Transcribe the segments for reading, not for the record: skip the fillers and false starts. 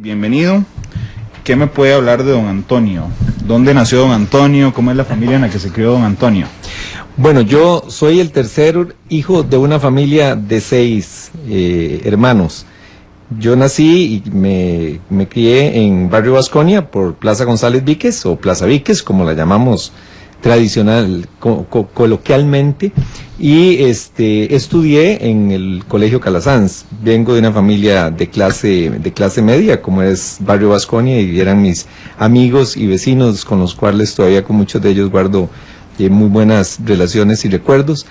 Bienvenido. ¿Qué me puede hablar de don Antonio? ¿Dónde nació don Antonio? ¿Cómo es la familia en la que se crió don Antonio? Bueno, yo soy el tercer hijo de una familia de 6 hermanos. Yo nací y me crié en Barrio Vasconia por Plaza González Víquez o Plaza Víquez, como la llamamos tradicional, coloquialmente, y estudié en el Colegio Calasanz. Vengo de una familia de clase media, como es Barrio Vasconia, y eran mis amigos y vecinos con los cuales todavía con muchos de ellos guardo muy buenas relaciones y recuerdos.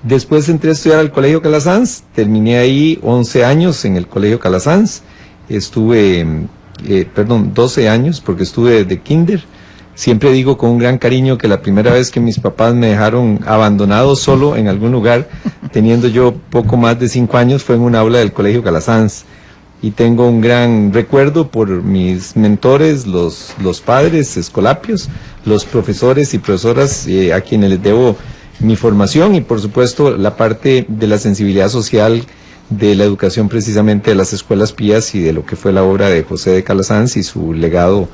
Después entré a estudiar al Colegio Calasanz, terminé ahí 11 años en el Colegio Calasanz, estuve, 12 años porque estuve de kinder. Siempre digo con un gran cariño que la primera vez que mis papás me dejaron abandonado solo en algún lugar, teniendo yo poco más de 5 años, fue en un aula del Colegio Calasanz. Y tengo un gran recuerdo por mis mentores, los padres escolapios, los profesores y profesoras a quienes les debo mi formación y por supuesto la parte de la sensibilidad social de la educación precisamente de las escuelas pías y de lo que fue la obra de José de Calasanz y su legado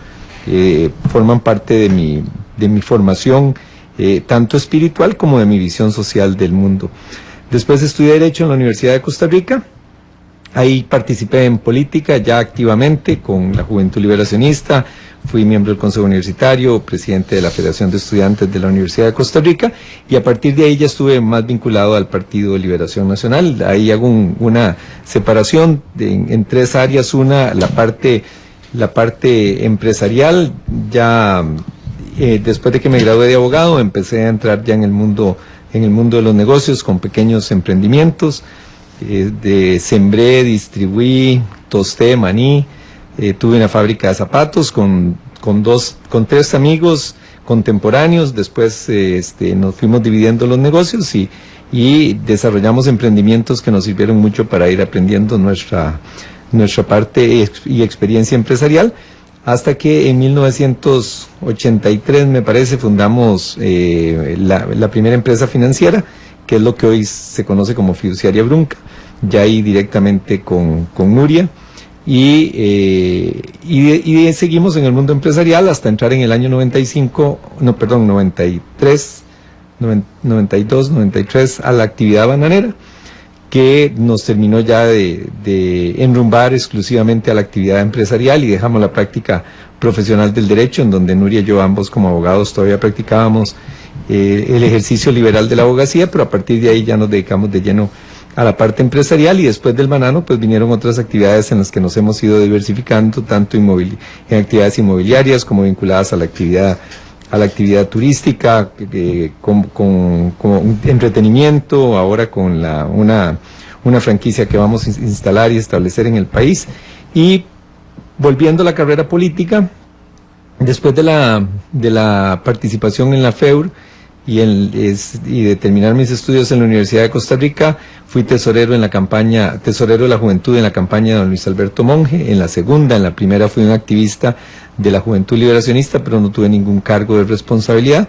forman parte de mi formación tanto espiritual como de mi visión social del mundo. Después estudié Derecho en la Universidad de Costa Rica. Ahí participé en política ya activamente con la Juventud Liberacionista, fui miembro del Consejo Universitario, presidente de la Federación de Estudiantes de la Universidad de Costa Rica y a partir de ahí ya estuve más vinculado al Partido de Liberación Nacional. Ahí hago una separación en 3 áreas, la parte empresarial. Ya después de que me gradué de abogado empecé a entrar ya en el mundo de los negocios con pequeños emprendimientos. Sembré, distribuí, tosté maní, tuve una fábrica de zapatos con 3 amigos contemporáneos. Después nos fuimos dividiendo los negocios y desarrollamos emprendimientos que nos sirvieron mucho para ir aprendiendo nuestra parte y experiencia empresarial, hasta que en 1983 me parece fundamos la primera empresa financiera, que es lo que hoy se conoce como Fiduciaria Brunca, ya ahí directamente con Nuria, y seguimos en el mundo empresarial hasta entrar en el año 92, a la actividad bananera, que nos terminó ya de enrumbar exclusivamente a la actividad empresarial y dejamos la práctica profesional del derecho, en donde Nuria y yo ambos como abogados todavía practicábamos el ejercicio liberal de la abogacía, pero a partir de ahí ya nos dedicamos de lleno a la parte empresarial y después del banano pues vinieron otras actividades en las que nos hemos ido diversificando, tanto en actividades inmobiliarias como vinculadas a la actividad turística, con entretenimiento, ahora con una franquicia que vamos a instalar y establecer en el país. Y volviendo a la carrera política, después de la participación en la FEUR y de terminar mis estudios en la Universidad de Costa Rica, fui tesorero de la Juventud en la campaña de don Luis Alberto Monge, en la primera fui un activista de la Juventud Liberacionista, pero no tuve ningún cargo de responsabilidad.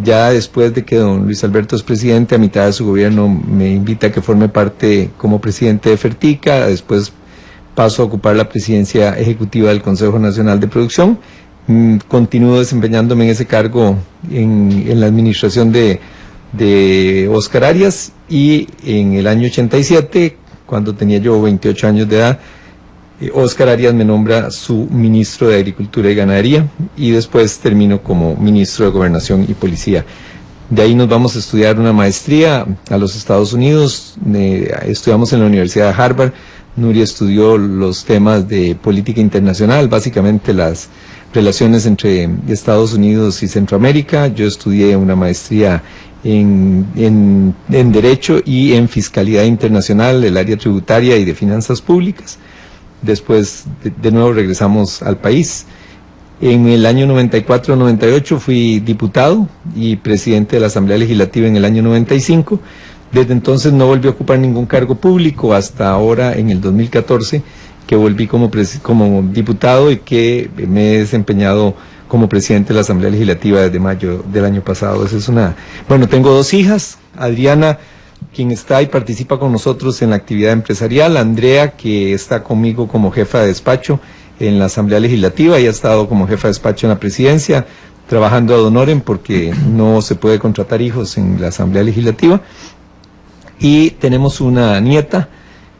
Ya después de que don Luis Alberto es presidente, a mitad de su gobierno me invita a que forme parte como presidente de Fertica, después paso a ocupar la presidencia ejecutiva del Consejo Nacional de Producción. Continúo desempeñándome en ese cargo en la administración de Óscar Arias, y en el año 87, cuando tenía yo 28 años de edad, Óscar Arias me nombra su ministro de Agricultura y Ganadería y después termino como ministro de Gobernación y Policía. De ahí nos vamos a estudiar una maestría a los Estados Unidos, estudiamos en la Universidad de Harvard. Nuria estudió los temas de política internacional, básicamente las relaciones entre Estados Unidos y Centroamérica. Yo estudié una maestría en Derecho y en Fiscalidad Internacional, el área tributaria y de Finanzas Públicas. Después, de nuevo, regresamos al país. En el año 94-98 fui diputado y presidente de la Asamblea Legislativa en el año 95. Desde entonces no volví a ocupar ningún cargo público hasta ahora, en el 2014, que volví como diputado y que me he desempeñado como presidente de la Asamblea Legislativa desde mayo del año pasado. Tengo 2 hijas, Adriana, quien está y participa con nosotros en la actividad empresarial, Andrea, que está conmigo como jefa de despacho en la Asamblea Legislativa y ha estado como jefa de despacho en la presidencia, trabajando ad honorem porque no se puede contratar hijos en la Asamblea Legislativa. Y tenemos una nieta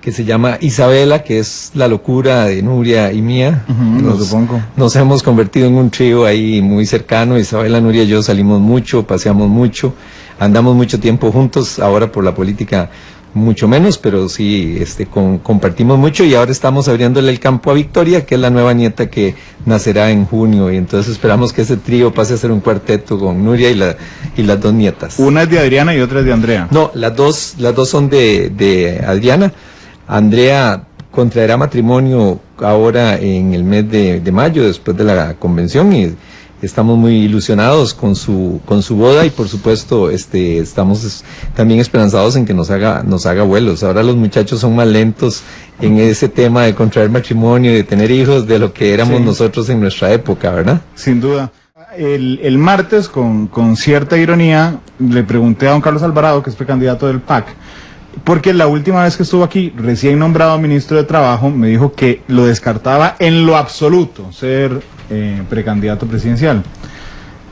que se llama Isabela, que es la locura de Nuria y mía. Nos hemos convertido en un trío ahí muy cercano. Isabela, Nuria y yo salimos mucho, paseamos mucho, andamos mucho tiempo juntos, ahora por la política mucho menos, pero sí compartimos mucho, y ahora estamos abriéndole el campo a Victoria, que es la nueva nieta que nacerá en junio, y entonces esperamos que ese trío pase a ser un cuarteto con Nuria y las dos nietas. Una es de Adriana y otra es de Andrea. No, las dos son de Adriana. Andrea contraerá matrimonio ahora en el mes de mayo, después de la convención, y estamos muy ilusionados con su boda, y por supuesto estamos también esperanzados en que nos haga vuelos. Ahora los muchachos son más lentos en ese tema de contraer matrimonio y de tener hijos de lo que éramos nosotros en nuestra época, ¿verdad? Sin duda. El martes, con cierta ironía, le pregunté a don Carlos Alvarado, que es precandidato del PAC, porque la última vez que estuvo aquí, recién nombrado ministro de Trabajo, me dijo que lo descartaba en lo absoluto ser precandidato presidencial.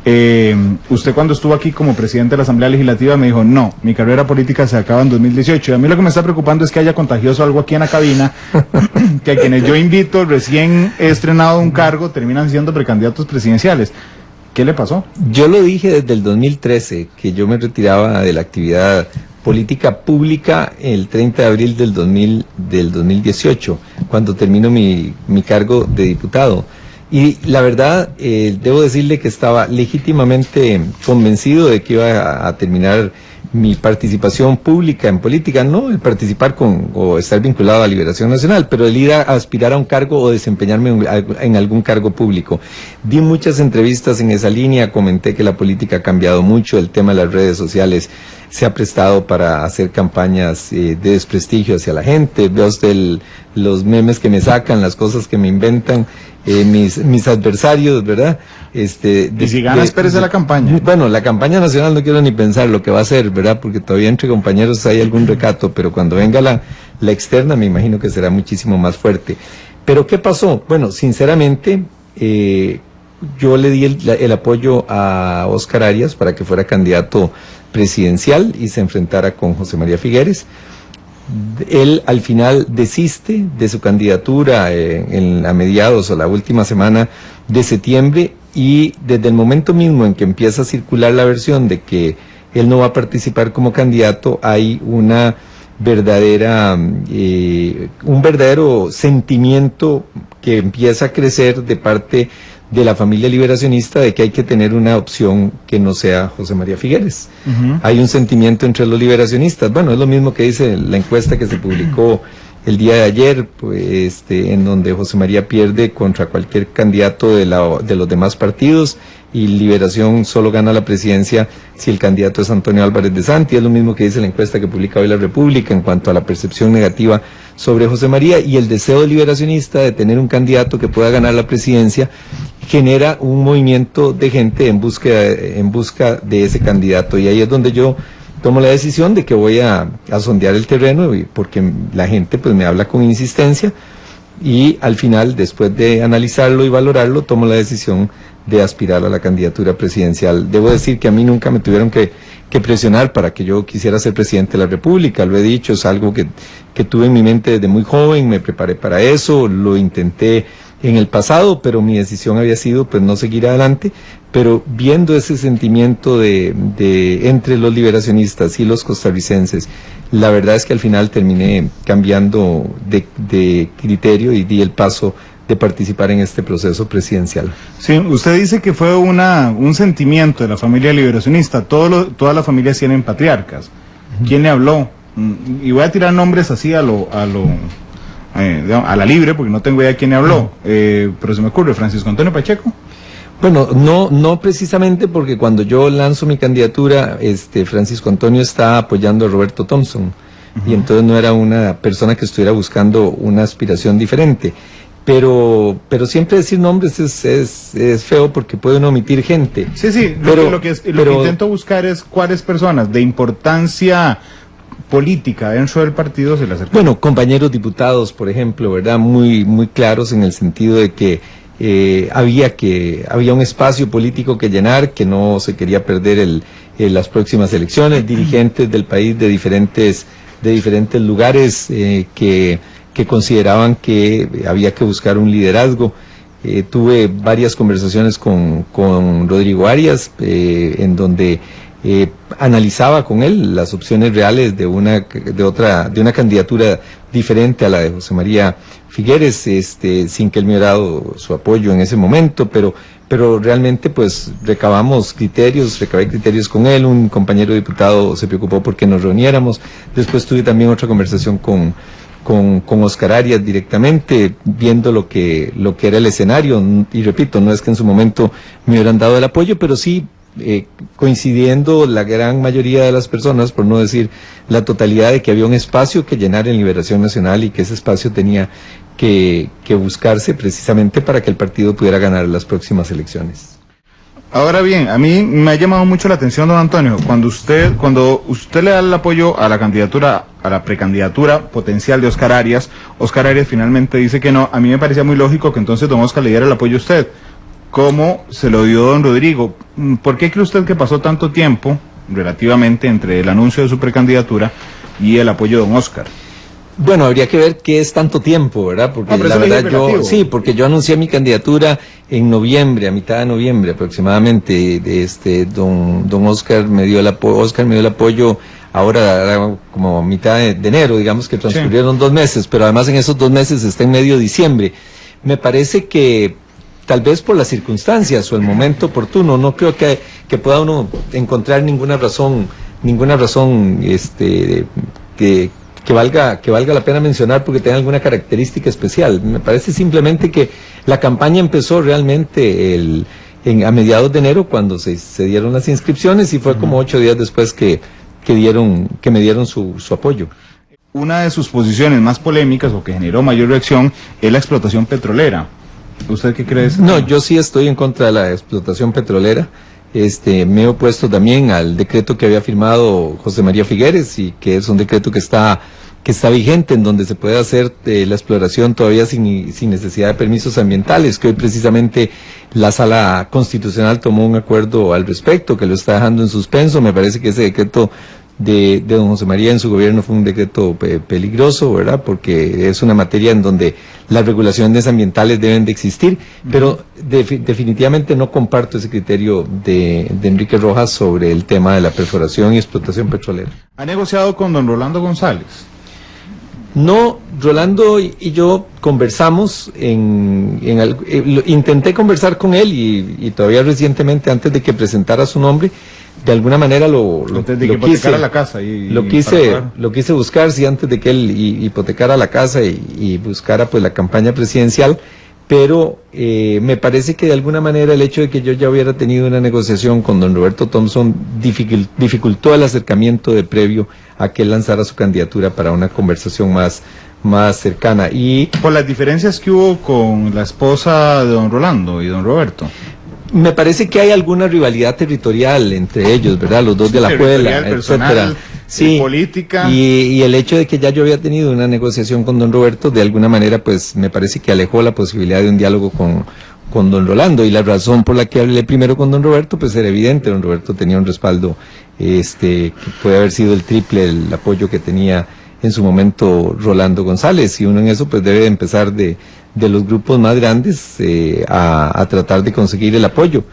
Usted, cuando estuvo aquí como presidente de la Asamblea Legislativa, me dijo: no, mi carrera política se acaba en 2018. Y a mí lo que me está preocupando es que haya contagioso algo aquí en la cabina, que a quienes yo invito recién estrenado un cargo terminan siendo precandidatos presidenciales. ¿Qué le pasó? Yo lo dije desde el 2013, que yo me retiraba de la actividad política pública el 30 de abril del 2018, cuando termino mi cargo de diputado. Y la verdad, debo decirle que estaba legítimamente convencido de que iba a terminar mi participación pública en política, no el participar o estar vinculado a Liberación Nacional, pero el ir a aspirar a un cargo o desempeñarme en algún cargo público. Di muchas entrevistas en esa línea, comenté que la política ha cambiado mucho, el tema de las redes sociales se ha prestado para hacer campañas de desprestigio hacia la gente. Vea usted los memes que me sacan, las cosas que me inventan mis adversarios, ¿verdad? Y si gana, espérese la campaña. Bueno, la campaña nacional no quiero ni pensar lo que va a ser, ¿verdad? Porque todavía entre compañeros hay algún recato, pero cuando venga la externa me imagino que será muchísimo más fuerte. Pero ¿qué pasó? Bueno, sinceramente, yo le di el apoyo a Óscar Arias para que fuera candidato presidencial y se enfrentara con José María Figueres. Él al final desiste de su candidatura a mediados o la última semana de septiembre, y desde el momento mismo en que empieza a circular la versión de que él no va a participar como candidato, hay un verdadero sentimiento que empieza a crecer de parte de la familia liberacionista de que hay que tener una opción que no sea José María Figueres. Hay un sentimiento entre los liberacionistas, bueno, es lo mismo que dice la encuesta que se publicó el día de ayer, pues, en donde José María pierde contra cualquier candidato de los demás partidos, y Liberación solo gana la presidencia si el candidato es Antonio Álvarez de Santi. Es lo mismo que dice la encuesta que publica hoy La República en cuanto a la percepción negativa sobre José María, y el deseo liberacionista de tener un candidato que pueda ganar la presidencia genera un movimiento de gente en busca de ese candidato, y ahí es donde yo tomo la decisión de que voy a sondear el terreno, porque la gente pues me habla con insistencia, y al final, después de analizarlo y valorarlo, tomo la decisión de aspirar a la candidatura presidencial. Debo decir que a mí nunca me tuvieron que presionar para que yo quisiera ser presidente de la República, lo he dicho, es algo que tuve en mi mente desde muy joven, me preparé para eso, lo intenté en el pasado, pero mi decisión había sido pues no seguir adelante. Pero viendo ese sentimiento de entre los liberacionistas y los costarricenses, la verdad es que al final terminé cambiando de criterio y di el paso de participar en este proceso presidencial. Sí, usted dice que fue un sentimiento de la familia liberacionista. Todas las familias tienen patriarcas. ¿Quién le habló? Y voy a tirar nombres así a la libre, porque no tengo idea quién le habló, pero se me ocurre Francisco Antonio Pacheco. Bueno, no precisamente, porque cuando yo lanzo mi candidatura, Francisco Antonio está apoyando a Roberto Thompson, y entonces no era una persona que estuviera buscando una aspiración diferente. Pero siempre decir nombres es feo, porque puede uno omitir gente. Sí, lo que intento buscar es cuáles personas de importancia política dentro del partido se le acercó. Bueno, compañeros diputados, por ejemplo, ¿verdad? Muy claros en el sentido de que había un espacio político que llenar, que no se quería perder las próximas elecciones, dirigentes del país de diferentes lugares que consideraban que había que buscar un liderazgo. Tuve varias conversaciones con Rodrigo Arias, en donde analizaba con él las opciones reales de una candidatura diferente a la de José María Figueres, sin que él me hubiera dado su apoyo en ese momento, pero realmente pues recabé criterios con él. Un compañero diputado se preocupó porque nos reuniéramos. Después tuve también otra conversación con Oscar Arias directamente, viendo lo que era el escenario, y repito, no es que en su momento me hubieran dado el apoyo, pero sí coincidiendo la gran mayoría de las personas, por no decir la totalidad, de que había un espacio que llenar en Liberación Nacional y que ese espacio tenía que buscarse precisamente para que el partido pudiera ganar las próximas elecciones. Ahora bien, a mí me ha llamado mucho la atención, don Antonio, cuando usted le da el apoyo a la precandidatura potencial de Oscar Arias finalmente dice que no. A mí me parecía muy lógico que entonces don Oscar le diera el apoyo a usted, como se lo dio don Rodrigo. ¿Por qué cree usted que pasó tanto tiempo, relativamente, entre el anuncio de su precandidatura y el apoyo de don Oscar? Bueno, habría que ver qué es tanto tiempo, ¿verdad? Porque la verdad porque yo anuncié mi candidatura en noviembre, a mitad de noviembre aproximadamente. Don Oscar me dio el apoyo ahora como mitad de enero, digamos que transcurrieron 2 meses, pero además en esos 2 meses está en medio de diciembre. Me parece que tal vez por las circunstancias o el momento oportuno, no creo que pueda uno encontrar ninguna razón que valga la pena mencionar porque tenga alguna característica especial. Me parece simplemente que la campaña empezó realmente a mediados de enero, cuando se dieron las inscripciones, y fue como 8 días después que me dieron su apoyo. Una de sus posiciones más polémicas, o que generó mayor reacción, es la explotación petrolera. ¿Usted qué cree de eso? No, yo sí estoy en contra de la explotación petrolera. Me he opuesto también al decreto que había firmado José María Figueres, y que es un decreto que está vigente, en donde se puede hacer la exploración todavía sin necesidad de permisos ambientales, que hoy precisamente la Sala Constitucional tomó un acuerdo al respecto, que lo está dejando en suspenso. Me parece que ese decreto de don José María en su gobierno fue un decreto peligroso, ¿verdad? Porque es una materia en donde las regulaciones ambientales deben de existir, pero definitivamente no comparto ese criterio de Enrique Rojas sobre el tema de la perforación y explotación petrolera. ¿Ha negociado con don Rolando González? No, Rolando y yo conversamos, intenté conversar con él y todavía recientemente, antes de que presentara su nombre, de alguna manera lo hipotecara la casa lo quise buscar, sí, antes de que él hipotecara la casa y buscara pues la campaña presidencial, pero me parece que de alguna manera el hecho de que yo ya hubiera tenido una negociación con don Roberto Thompson dificultó el acercamiento de previo a que él lanzara su candidatura para una conversación más cercana. Y por las diferencias que hubo con la esposa de don Rolando y don Roberto. Me parece que hay alguna rivalidad territorial entre ellos, ¿verdad? Los dos de la Puebla, etcétera. Sí, política. Y el hecho de que ya yo había tenido una negociación con don Roberto, de alguna manera, pues me parece que alejó la posibilidad de un diálogo con don Rolando. Y la razón por la que hablé primero con don Roberto, pues era evidente. Don Roberto tenía un respaldo que puede haber sido el triple del apoyo que tenía en su momento Rolando González. Y uno en eso pues debe empezar de los grupos más grandes a tratar de conseguir el apoyo.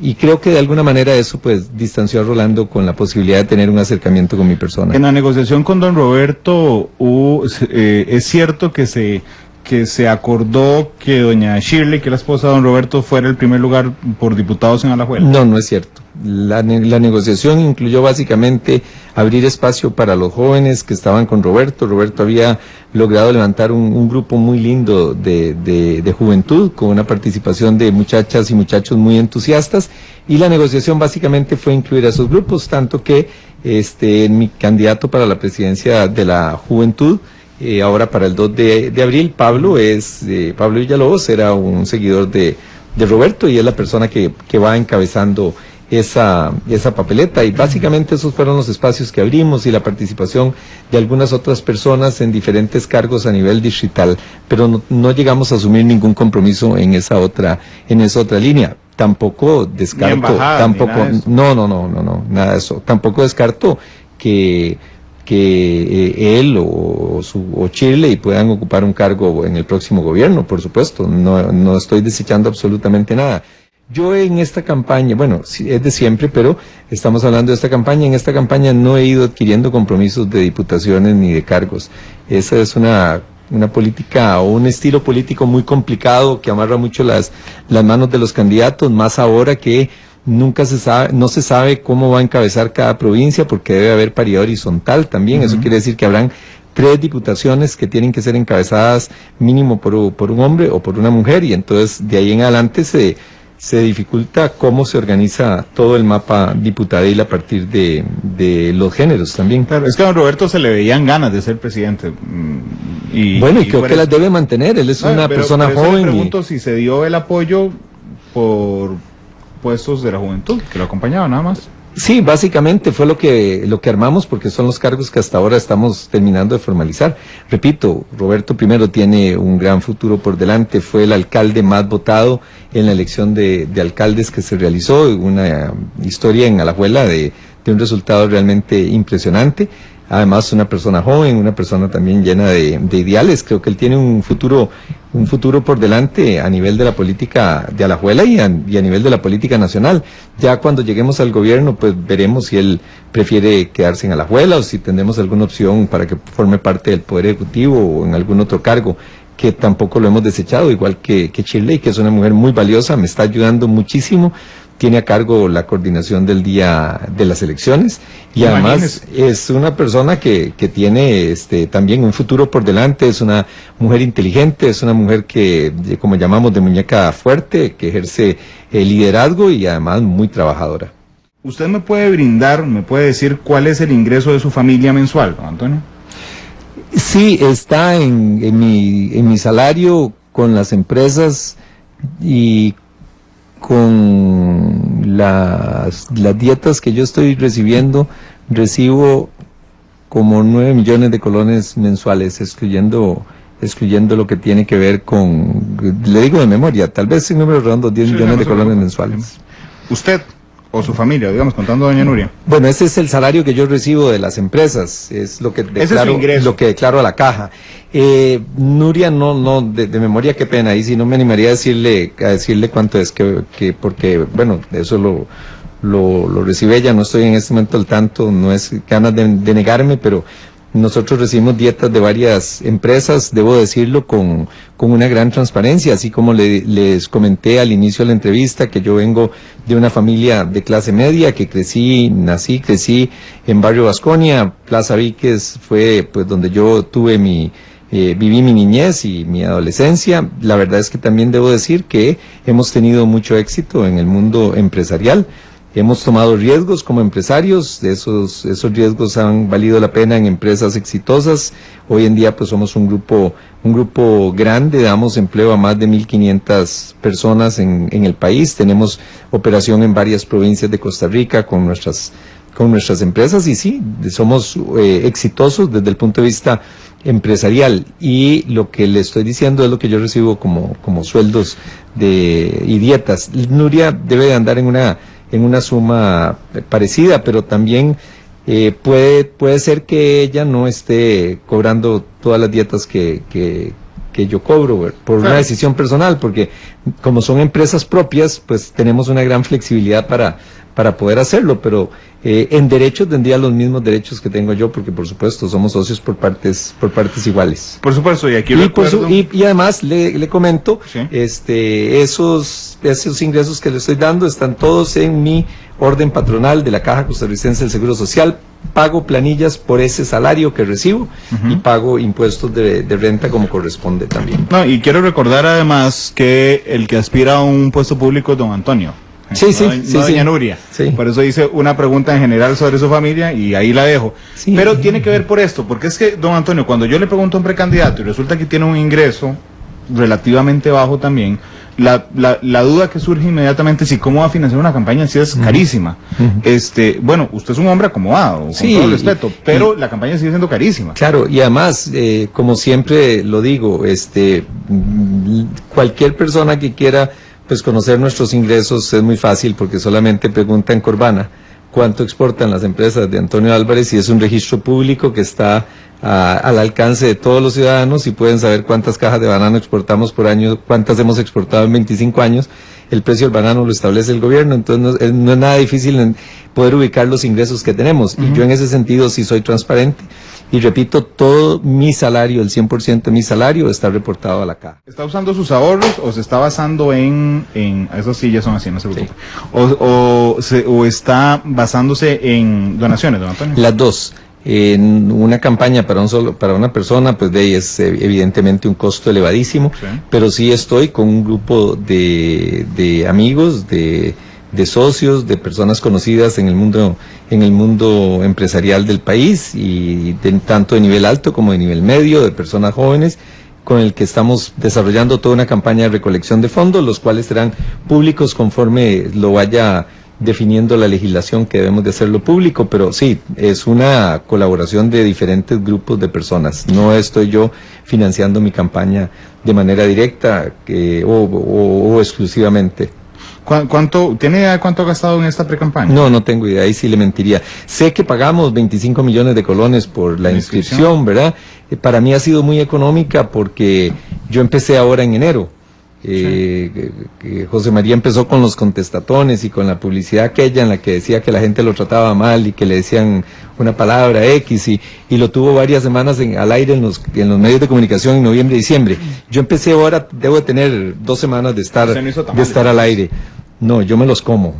Y creo que de alguna manera eso pues distanció a Rolando con la posibilidad de tener un acercamiento con mi persona. En la negociación con don Roberto es cierto que se acordó que doña Shirley, que es la esposa de don Roberto, fuera el primer lugar por diputados en Alajuela. No es cierto. La negociación incluyó básicamente abrir espacio para los jóvenes que estaban con Roberto. Roberto había logrado levantar un grupo muy lindo de juventud, con una participación de muchachas y muchachos muy entusiastas, y la negociación básicamente fue incluir a esos grupos, tanto que mi candidato para la presidencia de la juventud, ahora para el 2 de abril, Pablo Villalobos, era un seguidor de Roberto, y es la persona que va encabezando esa papeleta, y básicamente esos fueron los espacios que abrimos y la participación de algunas otras personas en diferentes cargos a nivel distrital, pero no llegamos a asumir ningún compromiso en esa otra línea. Tampoco descarto, embajada, tampoco, no, nada de eso. Tampoco descarto que él o Shirley puedan ocupar un cargo en el próximo gobierno, por supuesto. No estoy desechando absolutamente nada. Yo en esta campaña, bueno, es de siempre, pero estamos hablando de esta campaña. En esta campaña no he ido adquiriendo compromisos de diputaciones ni de cargos. Esa es una política o un estilo político muy complicado que amarra mucho las manos de los candidatos, más ahora que no se sabe cómo va a encabezar cada provincia, porque debe haber paridad horizontal también. Eso quiere decir que habrán 3 diputaciones que tienen que ser encabezadas mínimo por un hombre o por una mujer, y entonces de ahí en adelante se dificulta cómo se organiza todo el mapa diputadil a partir de los géneros también. Claro, es que a don Roberto se le veían ganas de ser presidente. Y creo que las debe mantener. Él es una persona joven. Le pregunto si se dio el apoyo por puestos de la juventud, que lo acompañaban nada más. Sí, básicamente fue lo que armamos, porque son los cargos que hasta ahora estamos terminando de formalizar. Repito, Roberto primero tiene un gran futuro por delante, fue el alcalde más votado en la elección de alcaldes que se realizó, una historia en Alajuela de un resultado realmente impresionante. Además, una persona joven, una persona también llena de ideales. Creo que él tiene un futuro por delante a nivel de la política de Alajuela y a nivel de la política nacional. Ya cuando lleguemos al gobierno, pues veremos si él prefiere quedarse en Alajuela o si tendremos alguna opción para que forme parte del Poder Ejecutivo o en algún otro cargo, que tampoco lo hemos desechado, igual que Shirley, que es una mujer muy valiosa, me está ayudando muchísimo. Tiene a cargo la coordinación del día de las elecciones y además es una persona que tiene también un futuro por delante. Es una mujer inteligente, es una mujer que, como llamamos, de muñeca fuerte, que ejerce liderazgo y además muy trabajadora. ¿Usted me puede decir cuál es el ingreso de su familia mensual, don Antonio? Sí, está en mi salario con las empresas y con las dietas que yo estoy recibiendo. Recibo como 9 millones de colones mensuales, excluyendo lo que tiene que ver con, le digo de memoria, tal vez en números redondos, 10 millones de colones mensuales. ¿Usted o su familia, digamos, contando a doña Nuria? Bueno, ese es el salario que yo recibo de las empresas, es lo que declaro a la caja. Nuria, de memoria, qué pena, ahí sí no me animaría a decirle cuánto es, porque, bueno, eso lo recibe ella, no estoy en este momento al tanto, no es ganas de negarme, pero nosotros recibimos dietas de varias empresas, debo decirlo, con una gran transparencia, así como les comenté al inicio de la entrevista que yo vengo de una familia de clase media, que crecí en Barrio Vasconia. Plaza Víquez fue pues donde yo viví mi niñez y mi adolescencia. La verdad es que también debo decir que hemos tenido mucho éxito en el mundo empresarial. Hemos tomado riesgos como empresarios, esos riesgos han valido la pena en empresas exitosas. Hoy en día pues somos un grupo grande, damos empleo a más de 1.500 personas en el país. Tenemos operación en varias provincias de Costa Rica con nuestras empresas, y sí, somos exitosos desde el punto de vista empresarial, y lo que le estoy diciendo es lo que yo recibo como sueldos y dietas. Nuria debe de andar en una suma parecida, pero también puede ser que ella no esté cobrando todas las dietas que yo cobro por una decisión personal, porque como son empresas propias, pues tenemos una gran flexibilidad para poder hacerlo, pero en derecho tendría los mismos derechos que tengo yo, porque por supuesto somos socios por partes iguales. Por supuesto, y aquí recuerdo... Y además le comento, ¿sí? Esos ingresos que le estoy dando están todos en mi orden patronal de la Caja Costarricense del Seguro Social. Pago planillas por ese salario que recibo y pago impuestos de renta como corresponde también. No, y quiero recordar además que el que aspira a un puesto público es don Antonio. Sí, doña Nuria. Sí. Por eso hice una pregunta en general sobre su familia y ahí la dejo. Sí. Pero tiene que ver por esto, porque es que, don Antonio, cuando yo le pregunto a un precandidato y resulta que tiene un ingreso relativamente bajo también, la duda que surge inmediatamente es si cómo va a financiar una campaña si es carísima. Bueno, usted es un hombre acomodado, con Sí, todo el respeto, pero la campaña sigue siendo carísima. Claro, y además, como siempre lo digo, cualquier persona que quiera pues conocer nuestros ingresos es muy fácil porque solamente pregunta en Corvana cuánto exportan las empresas de Antonio Álvarez y es un registro público que está al alcance de todos los ciudadanos y pueden saber cuántas cajas de banano exportamos por año, cuántas hemos exportado en 25 años. El precio del banano lo establece el gobierno, entonces no es nada difícil en poder ubicar los ingresos que tenemos. Y yo en ese sentido sí soy transparente. Y repito, todo mi salario, el 100% de mi salario está reportado a la caja. ¿Está usando sus ahorros o se está basando en esos sí ya son así, no se preocupe? Sí. O está basándose en donaciones, don Antonio? Las dos. En una campaña para una persona, pues de ahí es evidentemente un costo elevadísimo, sí. Pero sí estoy con un grupo de amigos, de socios, de personas conocidas en el mundo empresarial del país y tanto de nivel alto como de nivel medio, de personas jóvenes, con el que estamos desarrollando toda una campaña de recolección de fondos, los cuales serán públicos conforme lo vaya definiendo la legislación que debemos de hacerlo público, pero sí, es una colaboración de diferentes grupos de personas. No estoy yo financiando mi campaña de manera directa o exclusivamente. ¿Tiene idea de cuánto ha gastado en esta precampaña? No tengo idea, ahí sí le mentiría. Sé que pagamos 25 millones de colones por la inscripción, ¿verdad? Para mí ha sido muy económica porque yo empecé ahora en enero. José María empezó con los contestatones y con la publicidad aquella en la que decía que la gente lo trataba mal y que le decían una palabra X y lo tuvo varias semanas al aire en los medios de comunicación en noviembre y diciembre. Yo empecé ahora, debo de tener 2 semanas de estar al aire. No, yo me los como.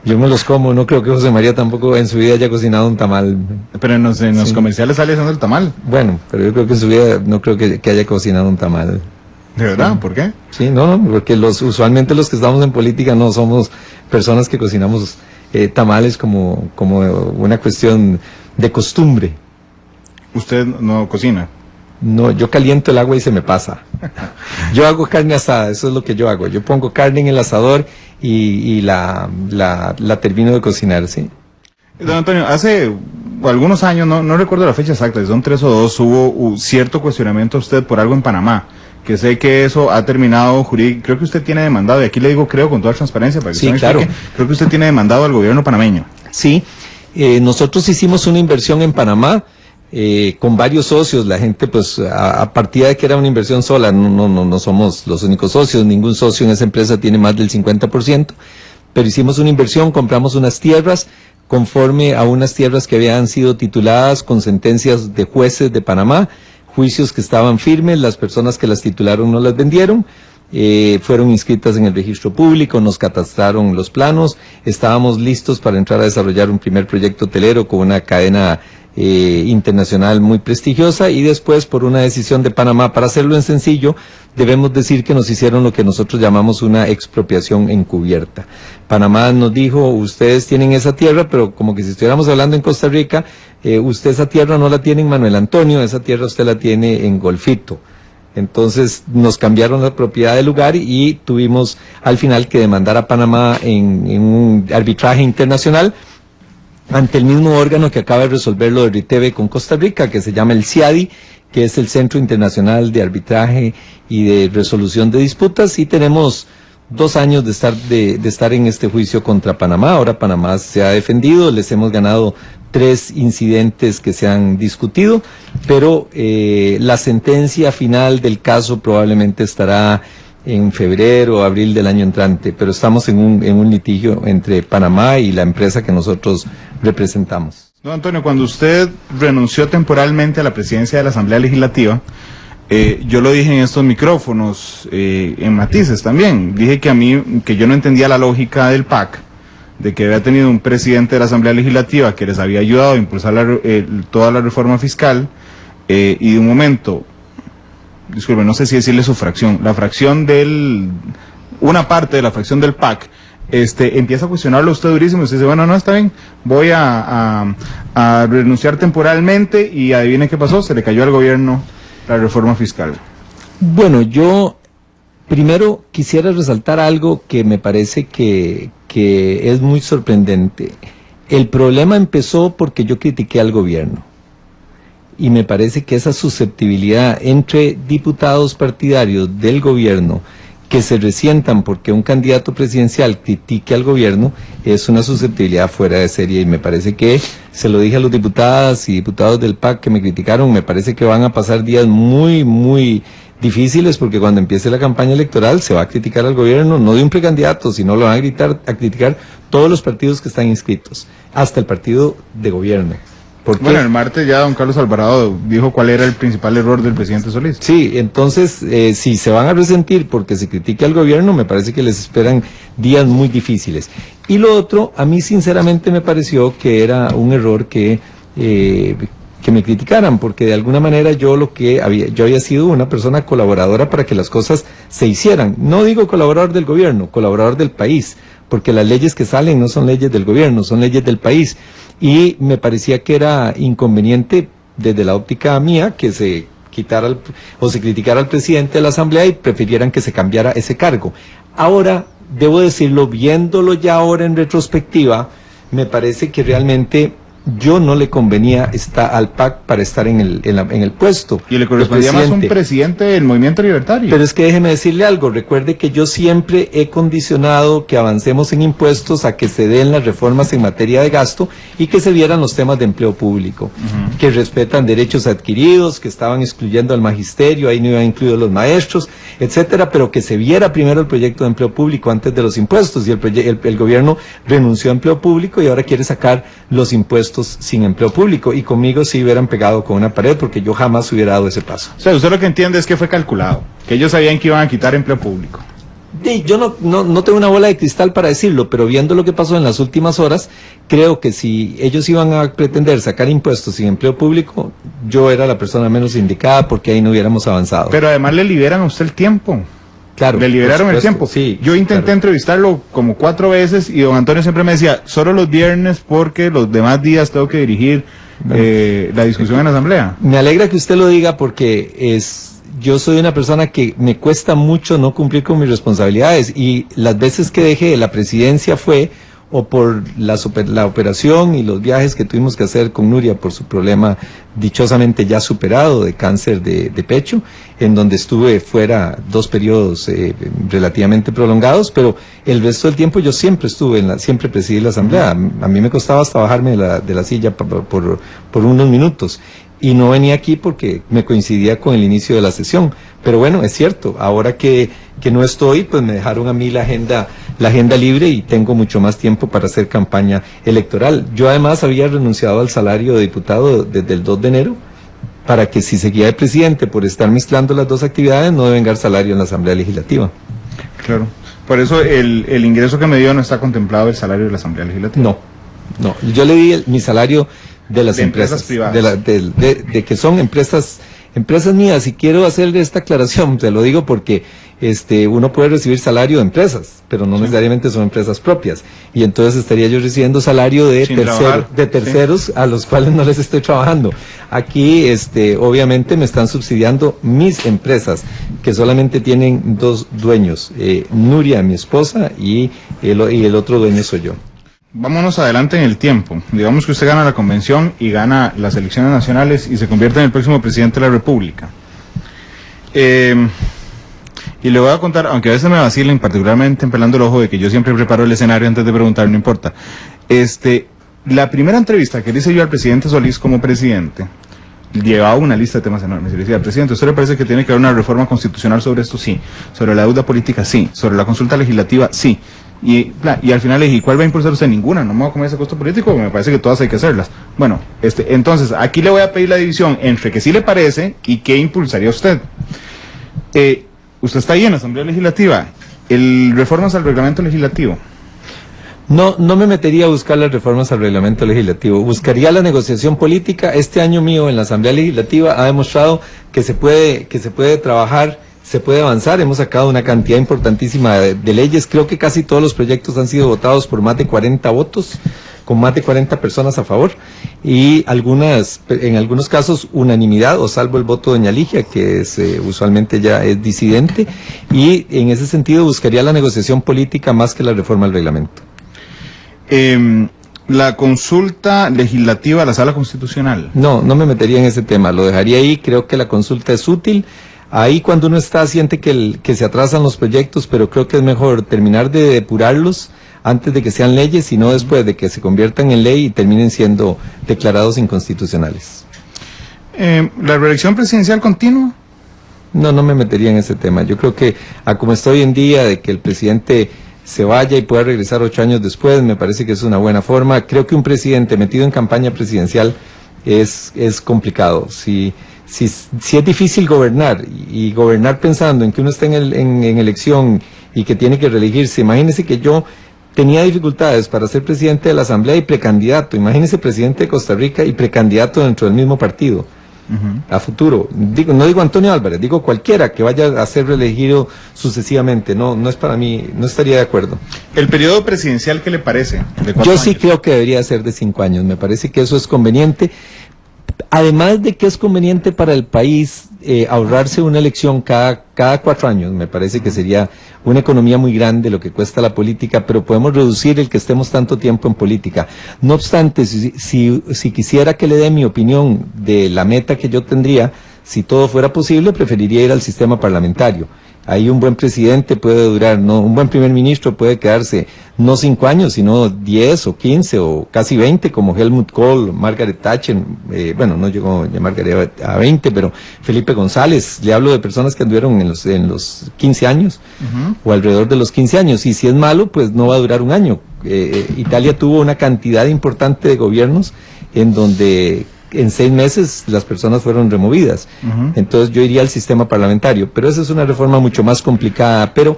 Yo me los como, no creo que José María tampoco en su vida haya cocinado un tamal. Pero en los comerciales sale haciendo el tamal. Bueno, pero yo creo que en su vida no creo que haya cocinado un tamal. ¿De verdad? Sí. ¿Por qué? Sí, porque usualmente los que estamos en política no somos personas que cocinamos tamales como una cuestión de costumbre. ¿Usted no cocina? No, yo caliento el agua y se me pasa. Yo hago carne asada, eso es lo que yo hago. Yo pongo carne en el asador y la termino de cocinar, ¿sí? Don Antonio, hace algunos años, no recuerdo la fecha exacta, son 3 o 2, hubo cierto cuestionamiento a usted por algo en Panamá, que sé que eso ha terminado jurídico, creo que usted tiene demandado, y aquí le digo creo con toda transparencia, para que sí, claro. Creo que usted tiene demandado al gobierno panameño. Sí, nosotros hicimos una inversión en Panamá, con varios socios, la gente pues a partir de que era una inversión sola, no somos los únicos socios, ningún socio en esa empresa tiene más del 50%, pero hicimos una inversión, compramos unas tierras, conforme a unas tierras que habían sido tituladas con sentencias de jueces de Panamá, juicios que estaban firmes, las personas que las titularon no las vendieron, fueron inscritas en el registro público, nos catastraron los planos, estábamos listos para entrar a desarrollar un primer proyecto hotelero con una cadena internacional muy prestigiosa y después por una decisión de Panamá, para hacerlo en sencillo, debemos decir que nos hicieron lo que nosotros llamamos una expropiación encubierta. Panamá nos dijo, ustedes tienen esa tierra, pero como que si estuviéramos hablando en Costa Rica, usted esa tierra no la tiene en Manuel Antonio, esa tierra usted la tiene en Golfito. Entonces nos cambiaron la propiedad del lugar y tuvimos al final que demandar a Panamá en un arbitraje internacional ante el mismo órgano que acaba de resolver lo de RITEVE con Costa Rica, que se llama el CIADI, que es el Centro Internacional de Arbitraje y de Resolución de Disputas, y tenemos 2 años de estar en este juicio contra Panamá. Ahora Panamá se ha defendido, les hemos ganado 3 incidentes que se han discutido, pero la sentencia final del caso probablemente estará en febrero o abril del año entrante, pero estamos en un litigio entre Panamá y la empresa que nosotros representamos. Don Antonio, cuando usted renunció temporalmente a la presidencia de la Asamblea Legislativa, yo lo dije en estos micrófonos, en matices también, dije que yo no entendía la lógica del PAC, de que había tenido un presidente de la Asamblea Legislativa que les había ayudado a impulsar toda la reforma fiscal, y de un momento, disculpe, no sé si decirle su fracción, una parte de la fracción del PAC, empieza a cuestionarlo usted durísimo, y usted dice, bueno, no, está bien, voy a renunciar temporalmente, y adivine qué pasó, se le cayó al gobierno la reforma fiscal. Bueno, yo Primero, quisiera resaltar algo que me parece que es muy sorprendente. El problema empezó porque yo critiqué al gobierno. Y me parece que esa susceptibilidad entre diputados partidarios del gobierno que se resientan porque un candidato presidencial critique al gobierno es una susceptibilidad fuera de serie, y me parece que, se lo dije a los diputadas y diputados del PAC que me criticaron, me parece que van a pasar días muy, muy difíciles, porque cuando empiece la campaña electoral se va a criticar al gobierno, no de un precandidato, sino lo van a criticar todos los partidos que están inscritos, hasta el partido de gobierno. Bueno, el martes ya don Carlos Alvarado dijo cuál era el principal error del presidente Solís. Sí, entonces, si se van a resentir porque se critique al gobierno, me parece que les esperan días muy difíciles. Y lo otro, a mí sinceramente me pareció que era un error que me criticaran, porque de alguna manera yo había sido una persona colaboradora para que las cosas se hicieran. No digo colaborador del gobierno, colaborador del país, porque las leyes que salen no son leyes del gobierno, son leyes del país. Y me parecía que era inconveniente desde la óptica mía que se quitara o se criticara al presidente de la Asamblea y prefirieran que se cambiara ese cargo. Ahora, debo decirlo, viéndolo ya ahora en retrospectiva, me parece que realmente yo no le convenía al PAC para estar en el puesto. Y le correspondía más un presidente del Movimiento Libertario. Pero es que déjeme decirle algo, recuerde que yo siempre he condicionado que avancemos en impuestos a que se den las reformas en materia de gasto y que se vieran los temas de empleo público, que respetan derechos adquiridos, que estaban excluyendo al magisterio, ahí no iban incluidos los maestros, etcétera, pero que se viera primero el proyecto de empleo público antes de los impuestos, y el gobierno renunció a empleo público y ahora quiere sacar los impuestos sin empleo público, y conmigo sí hubieran pegado con una pared, porque yo jamás hubiera dado ese paso. O sea, usted lo que entiende es que fue calculado, que ellos sabían que iban a quitar empleo público. Sí, yo no tengo una bola de cristal para decirlo, pero viendo lo que pasó en las últimas horas, creo que si ellos iban a pretender sacar impuestos sin empleo público, yo era la persona menos indicada, porque ahí no hubiéramos avanzado. Pero además le liberan a usted el tiempo. Claro, le liberaron el tiempo. Sí, yo intenté entrevistarlo como 4 veces y don Antonio siempre me decía, solo los viernes porque los demás días tengo que dirigir la discusión en la Asamblea. Me alegra que usted lo diga, porque yo soy una persona que me cuesta mucho no cumplir con mis responsabilidades, y las veces que dejé la presidencia fue o por la operación y los viajes que tuvimos que hacer con Nuria por su problema dichosamente ya superado de cáncer de pecho, en donde estuve fuera 2 periodos relativamente prolongados, pero el resto del tiempo yo siempre siempre presidí la Asamblea. A mí me costaba hasta bajarme de la silla por unos minutos, y no venía aquí porque me coincidía con el inicio de la sesión. Pero bueno, es cierto, ahora que no estoy, pues me dejaron a mí la agenda libre, y tengo mucho más tiempo para hacer campaña electoral. Yo además había renunciado al salario de diputado desde el 2 de enero, para que si seguía de presidente por estar mezclando las dos actividades, no devengar salario en la Asamblea Legislativa. Claro, por eso el ingreso que me dio no está contemplado el salario de la Asamblea Legislativa. No, yo le di mi salario de las empresas privadas, de que son empresas mías, y quiero hacerle esta aclaración, se lo digo porque uno puede recibir salario de empresas, pero no necesariamente son empresas propias, y entonces estaría yo recibiendo salario de terceros a los cuales no les estoy trabajando. Aquí obviamente me están subsidiando mis empresas, que solamente tienen 2 dueños, Nuria, mi esposa, y el otro dueño soy yo. Vámonos adelante en el tiempo. Digamos que usted gana la convención y gana las elecciones nacionales y se convierte en el próximo presidente de la República. Y le voy a contar, aunque a veces me vacilen, particularmente en Pelando el Ojo, de que yo siempre preparo el escenario antes de preguntar, no importa. La primera entrevista que le hice yo al presidente Solís como presidente, llevaba una lista de temas enormes. Y le decía, presidente, ¿usted le parece que tiene que haber una reforma constitucional sobre esto? Sí. ¿Sobre la deuda política? Sí. ¿Sobre la consulta legislativa? Sí. Y al final le dije, ¿cuál va a impulsar usted? Ninguna, no me voy a comer ese costo político, me parece que todas hay que hacerlas. Bueno, entonces, aquí le voy a pedir la división entre que sí le parece y qué impulsaría usted. Usted está ahí en la Asamblea Legislativa, reformas al reglamento legislativo. No me metería a buscar las reformas al reglamento legislativo, buscaría la negociación política. Este año mío en la Asamblea Legislativa ha demostrado que se puede trabajar, se puede avanzar. Hemos sacado una cantidad importantísima de leyes. Creo que casi todos los proyectos han sido votados por más de 40 votos. con más de 40 personas a favor, y en algunos casos unanimidad, o salvo el voto de doña Ligia, que es usualmente ya es disidente, y en ese sentido buscaría la negociación política más que la reforma del reglamento. La consulta legislativa a la Sala Constitucional. No me metería en ese tema, lo dejaría ahí. Creo que la consulta es útil. Ahí cuando uno está siente que se atrasan los proyectos, pero creo que es mejor terminar de depurarlos antes de que sean leyes y no después de que se conviertan en ley y terminen siendo declarados inconstitucionales. ¿La reelección presidencial continua? No me metería en ese tema. Yo creo que como está hoy en día, de que el presidente se vaya y pueda regresar 8 años después, me parece que es una buena forma. Creo que un presidente metido en campaña presidencial es complicado. Si es difícil gobernar, y gobernar pensando en que uno está en elección y que tiene que reelegirse, imagínese que yo tenía dificultades para ser presidente de la Asamblea y precandidato, imagínese presidente de Costa Rica y precandidato dentro del mismo partido. A futuro, no digo Antonio Álvarez, digo cualquiera que vaya a ser reelegido sucesivamente, no es para mí, no estaría de acuerdo. ¿El periodo presidencial qué le parece? Yo sí creo que debería ser de 5 años, me parece que eso es conveniente, además de que es conveniente para el país ahorrarse una elección cada 4 años, me parece que sería una economía muy grande lo que cuesta la política, pero podemos reducir el que estemos tanto tiempo en política. No obstante, si quisiera que le dé mi opinión de la meta que yo tendría, si todo fuera posible, preferiría ir al sistema parlamentario. Ahí un buen presidente puede durar, un buen primer ministro puede quedarse no 5 años, sino 10 o 15 o casi 20, como Helmut Kohl, Margaret Thatcher, no llegó ya Margaret a 20, pero Felipe González, le hablo de personas que anduvieron en los 15 años, o alrededor de los 15 años, y si es malo, pues no va a durar un año. Italia tuvo una cantidad importante de gobiernos en donde en 6 meses las personas fueron removidas. Entonces yo iría al sistema parlamentario, pero esa es una reforma mucho más complicada, pero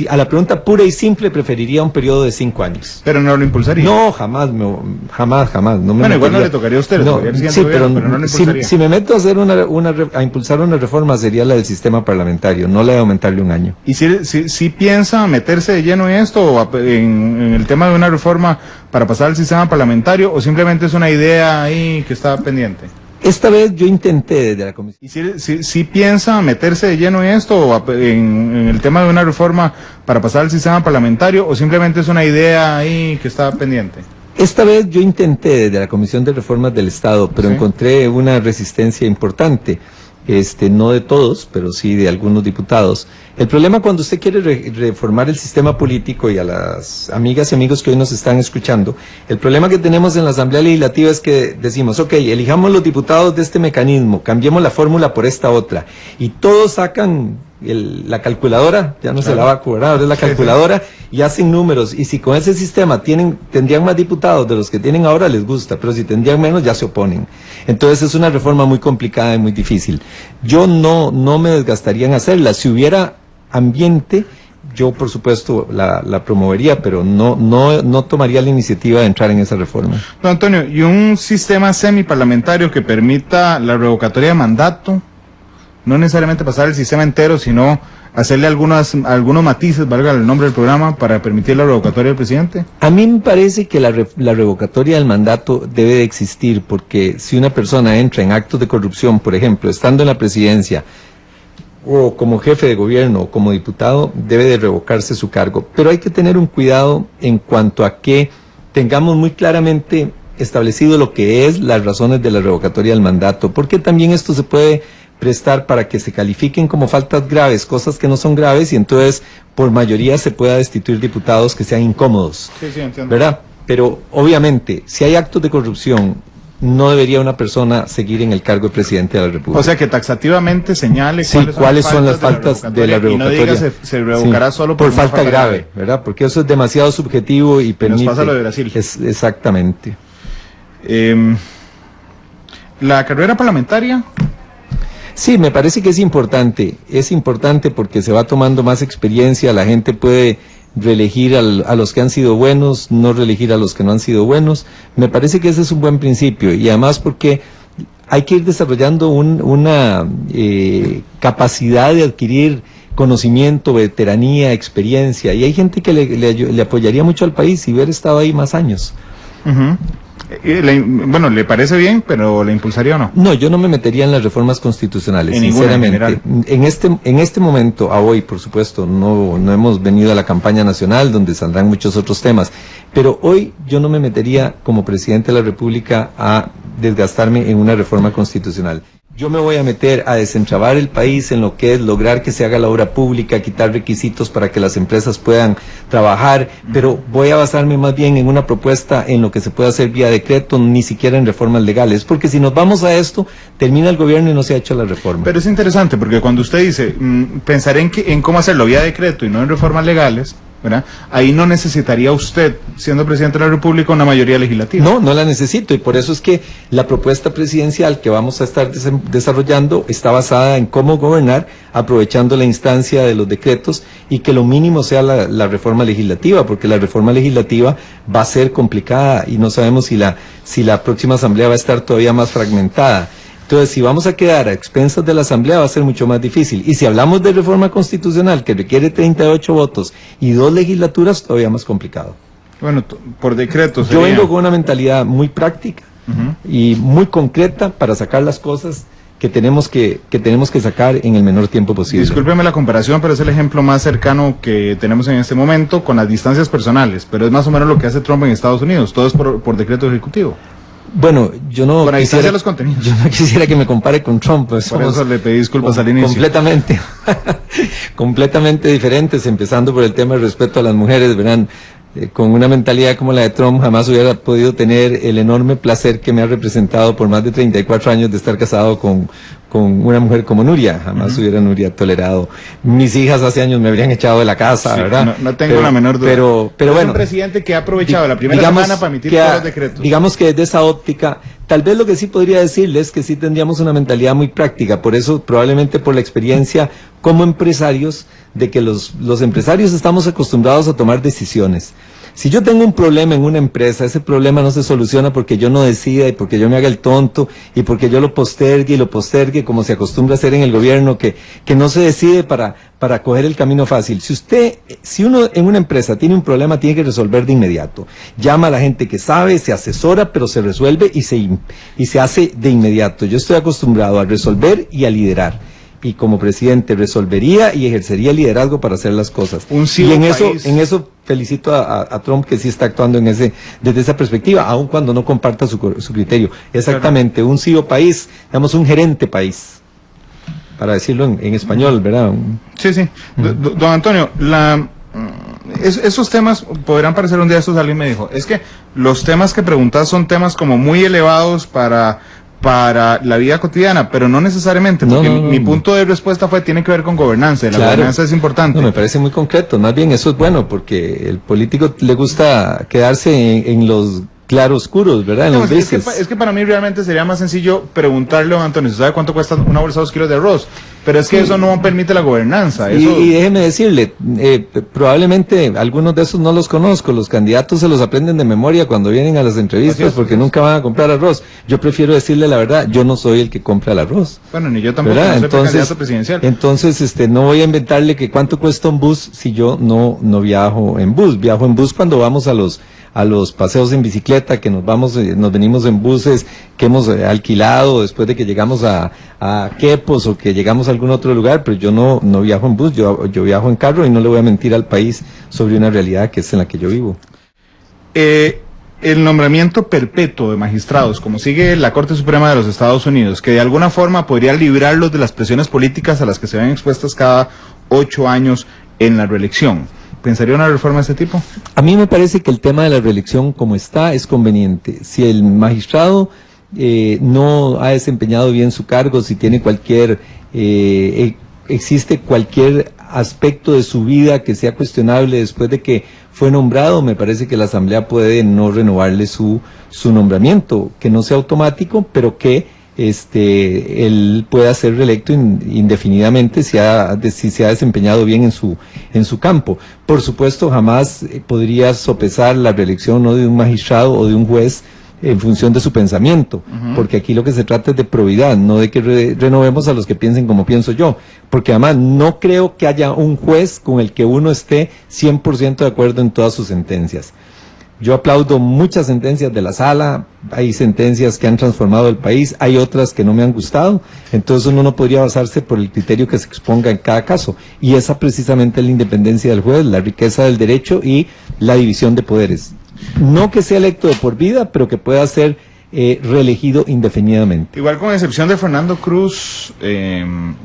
a la pregunta pura y simple preferiría un periodo de 5 años. Pero no lo impulsaría. No, jamás. No me bueno, igual no le tocaría a usted. No, sí, pero no le impulsaría. Si me meto a hacer a impulsar una reforma, sería la del sistema parlamentario, no la de aumentarle un año. ¿Y si piensa meterse de lleno en esto, o en el tema de una reforma para pasar al sistema parlamentario, o simplemente es una idea ahí que está pendiente? Esta vez yo intenté desde la comisión. ¿Y si piensa meterse de lleno en esto, o en el tema de una reforma para pasar al sistema parlamentario, o simplemente es una idea ahí que está pendiente? Esta vez yo intenté desde la Comisión de Reformas del Estado, pero encontré una resistencia importante. No de todos, pero sí de algunos diputados. El problema cuando usted quiere reformar el sistema político, y a las amigas y amigos que hoy nos están escuchando, el problema que tenemos en la Asamblea Legislativa es que decimos, ok, elijamos los diputados de este mecanismo, cambiemos la fórmula por esta otra, y todos sacan la calculadora, ya no se la va a cobrar, ahora es la calculadora, y hacen números, y si con ese sistema tendrían más diputados de los que tienen ahora, les gusta, pero si tendrían menos, ya se oponen. Entonces es una reforma muy complicada y muy difícil. Yo no me desgastaría en hacerla. Si hubiera ambiente, yo por supuesto la promovería, pero no tomaría la iniciativa de entrar en esa reforma. Don Antonio, ¿y un sistema semiparlamentario que permita la revocatoria de mandato? No necesariamente pasar el sistema entero, sino hacerle algunos matices, valga el nombre del programa, para permitir la revocatoria del presidente. A mí me parece que la revocatoria del mandato debe de existir, porque si una persona entra en actos de corrupción, por ejemplo, estando en la presidencia, o como jefe de gobierno, o como diputado, debe de revocarse su cargo. Pero hay que tener un cuidado en cuanto a que tengamos muy claramente establecido lo que es las razones de la revocatoria del mandato, porque también esto se puede prestar para que se califiquen como faltas graves, cosas que no son graves, y entonces por mayoría se pueda destituir diputados que sean incómodos. Sí, entiendo. ¿Verdad? Pero obviamente, si hay actos de corrupción, no debería una persona seguir en el cargo de presidente de la República. O sea, que taxativamente señale cuáles son las faltas de la revocatoria. Y no diga se revocará solo por falta grave, ¿verdad? Porque eso es demasiado subjetivo y permite... Nos pasa lo de Brasil. Exactamente. ¿La carrera parlamentaria? Sí, me parece que es importante porque se va tomando más experiencia, la gente puede reelegir a los que han sido buenos, no reelegir a los que no han sido buenos. Me parece que ese es un buen principio, y además porque hay que ir desarrollando una capacidad de adquirir conocimiento, veteranía, experiencia, y hay gente que le apoyaría mucho al país si hubiera estado ahí más años. Ujú. Bueno, ¿le parece bien, pero le impulsaría o no? No, yo no me metería en las reformas constitucionales, En ninguna, en sinceramente. En este momento, a hoy, por supuesto, no hemos venido a la campaña nacional, donde saldrán muchos otros temas, pero hoy yo no me metería como presidente de la República a desgastarme en una reforma constitucional. Yo me voy a meter a desentrabar el país en lo que es lograr que se haga la obra pública, quitar requisitos para que las empresas puedan trabajar, pero voy a basarme más bien en una propuesta en lo que se puede hacer vía decreto, ni siquiera en reformas legales, porque si nos vamos a esto, termina el gobierno y no se ha hecho la reforma. Pero es interesante, porque cuando usted dice, pensaré en cómo hacerlo vía decreto y no en reformas legales, ¿verdad? Ahí no necesitaría usted, siendo presidente de la República, una mayoría legislativa. No la necesito, y por eso es que la propuesta presidencial que vamos a estar desarrollando está basada en cómo gobernar, aprovechando la instancia de los decretos, y que lo mínimo sea la reforma legislativa, porque la reforma legislativa va a ser complicada y no sabemos si la próxima asamblea va a estar todavía más fragmentada. Entonces, si vamos a quedar a expensas de la Asamblea, va a ser mucho más difícil. Y si hablamos de reforma constitucional, que requiere 38 votos y 2 legislaturas, todavía más complicado. Bueno, por decreto Yo vengo con una mentalidad muy práctica y muy concreta para sacar las cosas que tenemos que sacar en el menor tiempo posible. Discúlpeme la comparación, pero es el ejemplo más cercano que tenemos en este momento con las distancias personales, pero es más o menos lo que hace Trump en Estados Unidos, todo es por decreto ejecutivo. Bueno, yo no quisiera los contenidos. Yo no quisiera que me compare con Trump. Pues por eso le pedí disculpas al inicio. Completamente diferentes, empezando por el tema del respeto a las mujeres, verán. Con una mentalidad como la de Trump jamás hubiera podido tener el enorme placer que me ha representado por más de 34 años de estar casado con una mujer como Nuria. Jamás hubiera Nuria tolerado. Mis hijas hace años me habrían echado de la casa, sí, ¿verdad? No tengo la menor duda. Pero bueno. Es un presidente que ha aprovechado la primera semana para emitir todos los decretos. Digamos que desde esa óptica, tal vez lo que sí podría decirles es que sí tendríamos una mentalidad muy práctica. Por eso, probablemente por la experiencia como empresarios, de que los empresarios estamos acostumbrados a tomar decisiones. Si yo tengo un problema en una empresa, ese problema no se soluciona porque yo no decida y porque yo me haga el tonto y porque yo lo postergue como se acostumbra a hacer en el gobierno, que no se decide para coger el camino fácil. Si uno en una empresa tiene un problema, tiene que resolver de inmediato. Llama a la gente que sabe, se asesora, pero se resuelve y se hace de inmediato. Yo estoy acostumbrado a resolver y a liderar. Y como presidente resolvería y ejercería liderazgo para hacer las cosas. Y en eso felicito a Trump, que sí está actuando desde esa perspectiva, aun cuando no comparta su criterio. Exactamente, claro. Un CEO país, digamos un gerente país, para decirlo en español, ¿verdad? Sí. Don Antonio, esos temas podrán parecer un día estos, alguien me dijo, es que los temas que preguntas son temas como muy elevados para la vida cotidiana, pero no necesariamente, porque mi punto de respuesta tiene que ver con gobernanza, y la gobernanza es importante. No, me parece muy concreto, más bien eso es bueno, porque el político le gusta quedarse en los claroscuros, ¿verdad? Es que para mí realmente sería más sencillo preguntarle a Antonio, ¿sabe cuánto cuesta una bolsa de 2 kilos de arroz? Pero es que eso no permite la gobernanza. Y déjeme decirle, probablemente algunos de esos no los conozco, los candidatos se los aprenden de memoria cuando vienen a las entrevistas porque nunca van a comprar arroz. Yo prefiero decirle la verdad, yo no soy el que compra el arroz. Bueno, ni yo tampoco, no soy candidato presidencial. Entonces, no voy a inventarle que cuánto cuesta un bus si yo no viajo en bus. Viajo en bus cuando vamos a los paseos en bicicleta, que nos venimos en buses que hemos alquilado después de que llegamos a Quepos o que llegamos a algún otro lugar, pero yo no viajo en bus, yo viajo en carro y no le voy a mentir al país sobre una realidad que es en la que yo vivo. El nombramiento perpetuo de magistrados, como sigue la Corte Suprema de los Estados Unidos, que de alguna forma podría librarlos de las presiones políticas a las que se ven expuestas cada 8 años en la reelección. ¿Pensaría una reforma de este tipo? A mí me parece que el tema de la reelección como está es conveniente. Si el magistrado no ha desempeñado bien su cargo, si tiene existe cualquier aspecto de su vida que sea cuestionable después de que fue nombrado, me parece que la Asamblea puede no renovarle su nombramiento, que no sea automático, pero que él pueda ser reelecto indefinidamente si se ha desempeñado bien en su campo. Por supuesto, jamás podría sopesar la reelección no de un magistrado o de un juez en función de su pensamiento, porque aquí lo que se trata es de probidad, no de que renovemos a los que piensen como pienso yo, porque además no creo que haya un juez con el que uno esté 100% de acuerdo en todas sus sentencias. Yo aplaudo muchas sentencias de la sala, hay sentencias que han transformado el país, hay otras que no me han gustado, entonces uno no podría basarse por el criterio que se exponga en cada caso, y esa precisamente es la independencia del juez, la riqueza del derecho y la división de poderes. No que sea electo de por vida, pero que pueda ser reelegido indefinidamente. Igual con excepción de Fernando Cruz,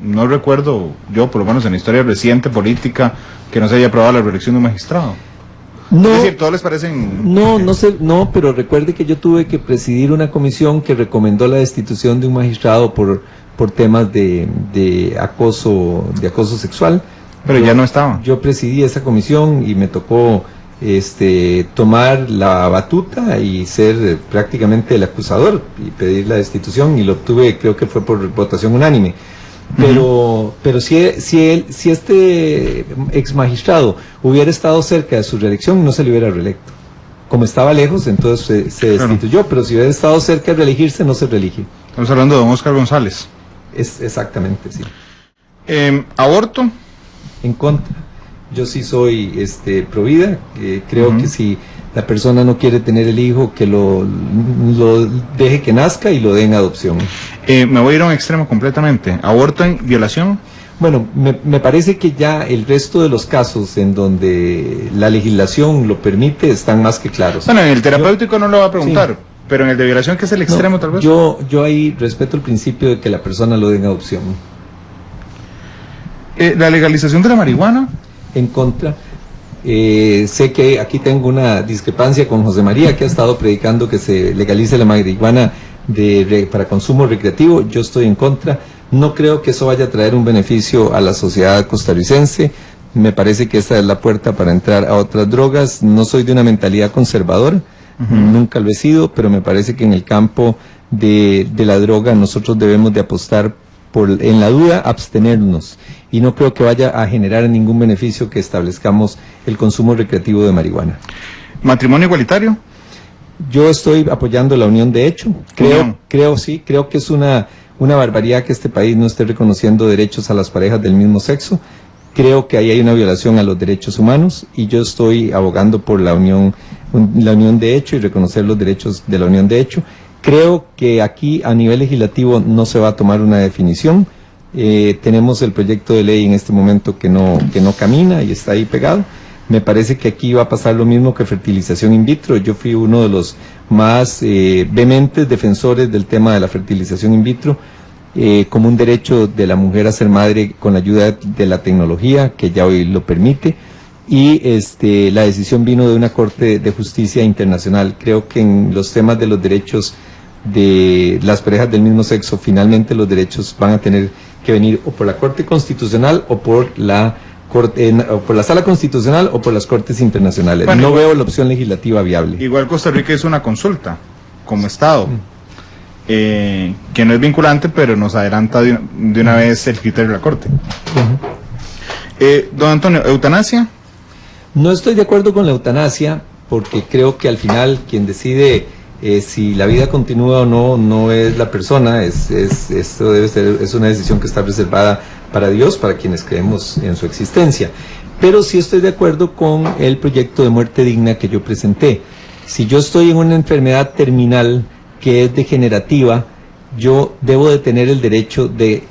no recuerdo yo, por lo menos en la historia reciente política, que no se haya aprobado la reelección de un magistrado. No, es decir, todos les parecen... no sé, no, pero recuerde que yo tuve que presidir una comisión que recomendó la destitución de un magistrado por temas de acoso sexual. Pero ya no estaba. Yo presidí esa comisión y me tocó tomar la batuta y ser prácticamente el acusador y pedir la destitución, y lo obtuve, creo que fue por votación unánime. Pero si este ex magistrado hubiera estado cerca de su reelección, no se le hubiera reelecto. Como estaba lejos, entonces se destituyó, pero si hubiera estado cerca de reelegirse, no se reelige. Estamos hablando de don Óscar González. Exactamente, sí. ¿Aborto? En contra. Yo sí soy pro vida, creo que si la persona no quiere tener el hijo, que lo deje que nazca y lo dé en adopción. Me voy a ir a un extremo completamente. ¿Aborto en violación? Bueno, me parece que ya el resto de los casos en donde la legislación lo permite están más que claros. Bueno, en el terapéutico no lo va a preguntar, sí, pero en el de violación, que es el extremo, tal vez. Yo ahí respeto el principio de que la persona lo dé en adopción. ¿La legalización de la marihuana? En contra. Sé que aquí tengo una discrepancia con José María, que ha estado predicando que se legalice la marihuana para consumo recreativo. Yo estoy en contra. No creo que eso vaya a traer un beneficio a la sociedad costarricense. Me parece que esta es la puerta para entrar a otras drogas. No soy de una mentalidad conservadora, nunca lo he sido, pero me parece que en el campo de la droga nosotros debemos de apostar en la duda, abstenernos, y no creo que vaya a generar ningún beneficio que establezcamos el consumo recreativo de marihuana. ¿Matrimonio igualitario? Yo estoy apoyando la unión de hecho. Creo que es una barbaridad que este país no esté reconociendo derechos a las parejas del mismo sexo. Creo que ahí hay una violación a los derechos humanos, y yo estoy abogando por la unión de hecho y reconocer los derechos de la unión de hecho. Creo que aquí a nivel legislativo no se va a tomar una definición. Tenemos el proyecto de ley en este momento que no camina y está ahí pegado. Me parece que aquí va a pasar lo mismo que fertilización in vitro. Yo fui uno de los más vehementes defensores del tema de la fertilización in vitro como un derecho de la mujer a ser madre con la ayuda de la tecnología, que ya hoy lo permite. Y la decisión vino de una Corte de Justicia Internacional. Creo que en los temas de los derechos de las parejas del mismo sexo, finalmente los derechos van a tener que venir o por la Corte Constitucional o por la Sala Constitucional o por las Cortes Internacionales. Bueno, no veo la opción legislativa viable. Igual Costa Rica hizo una consulta como Estado, que no es vinculante, pero nos adelanta de una vez el criterio de la Corte. Don Antonio, ¿eutanasia? No estoy de acuerdo con la eutanasia, porque creo que al final quien decide si la vida continúa o no es la persona, esto debe ser, es una decisión que está reservada para Dios, para quienes creemos en su existencia. Pero sí estoy de acuerdo con el proyecto de muerte digna que yo presenté. Si yo estoy en una enfermedad terminal que es degenerativa, yo debo de tener el derecho de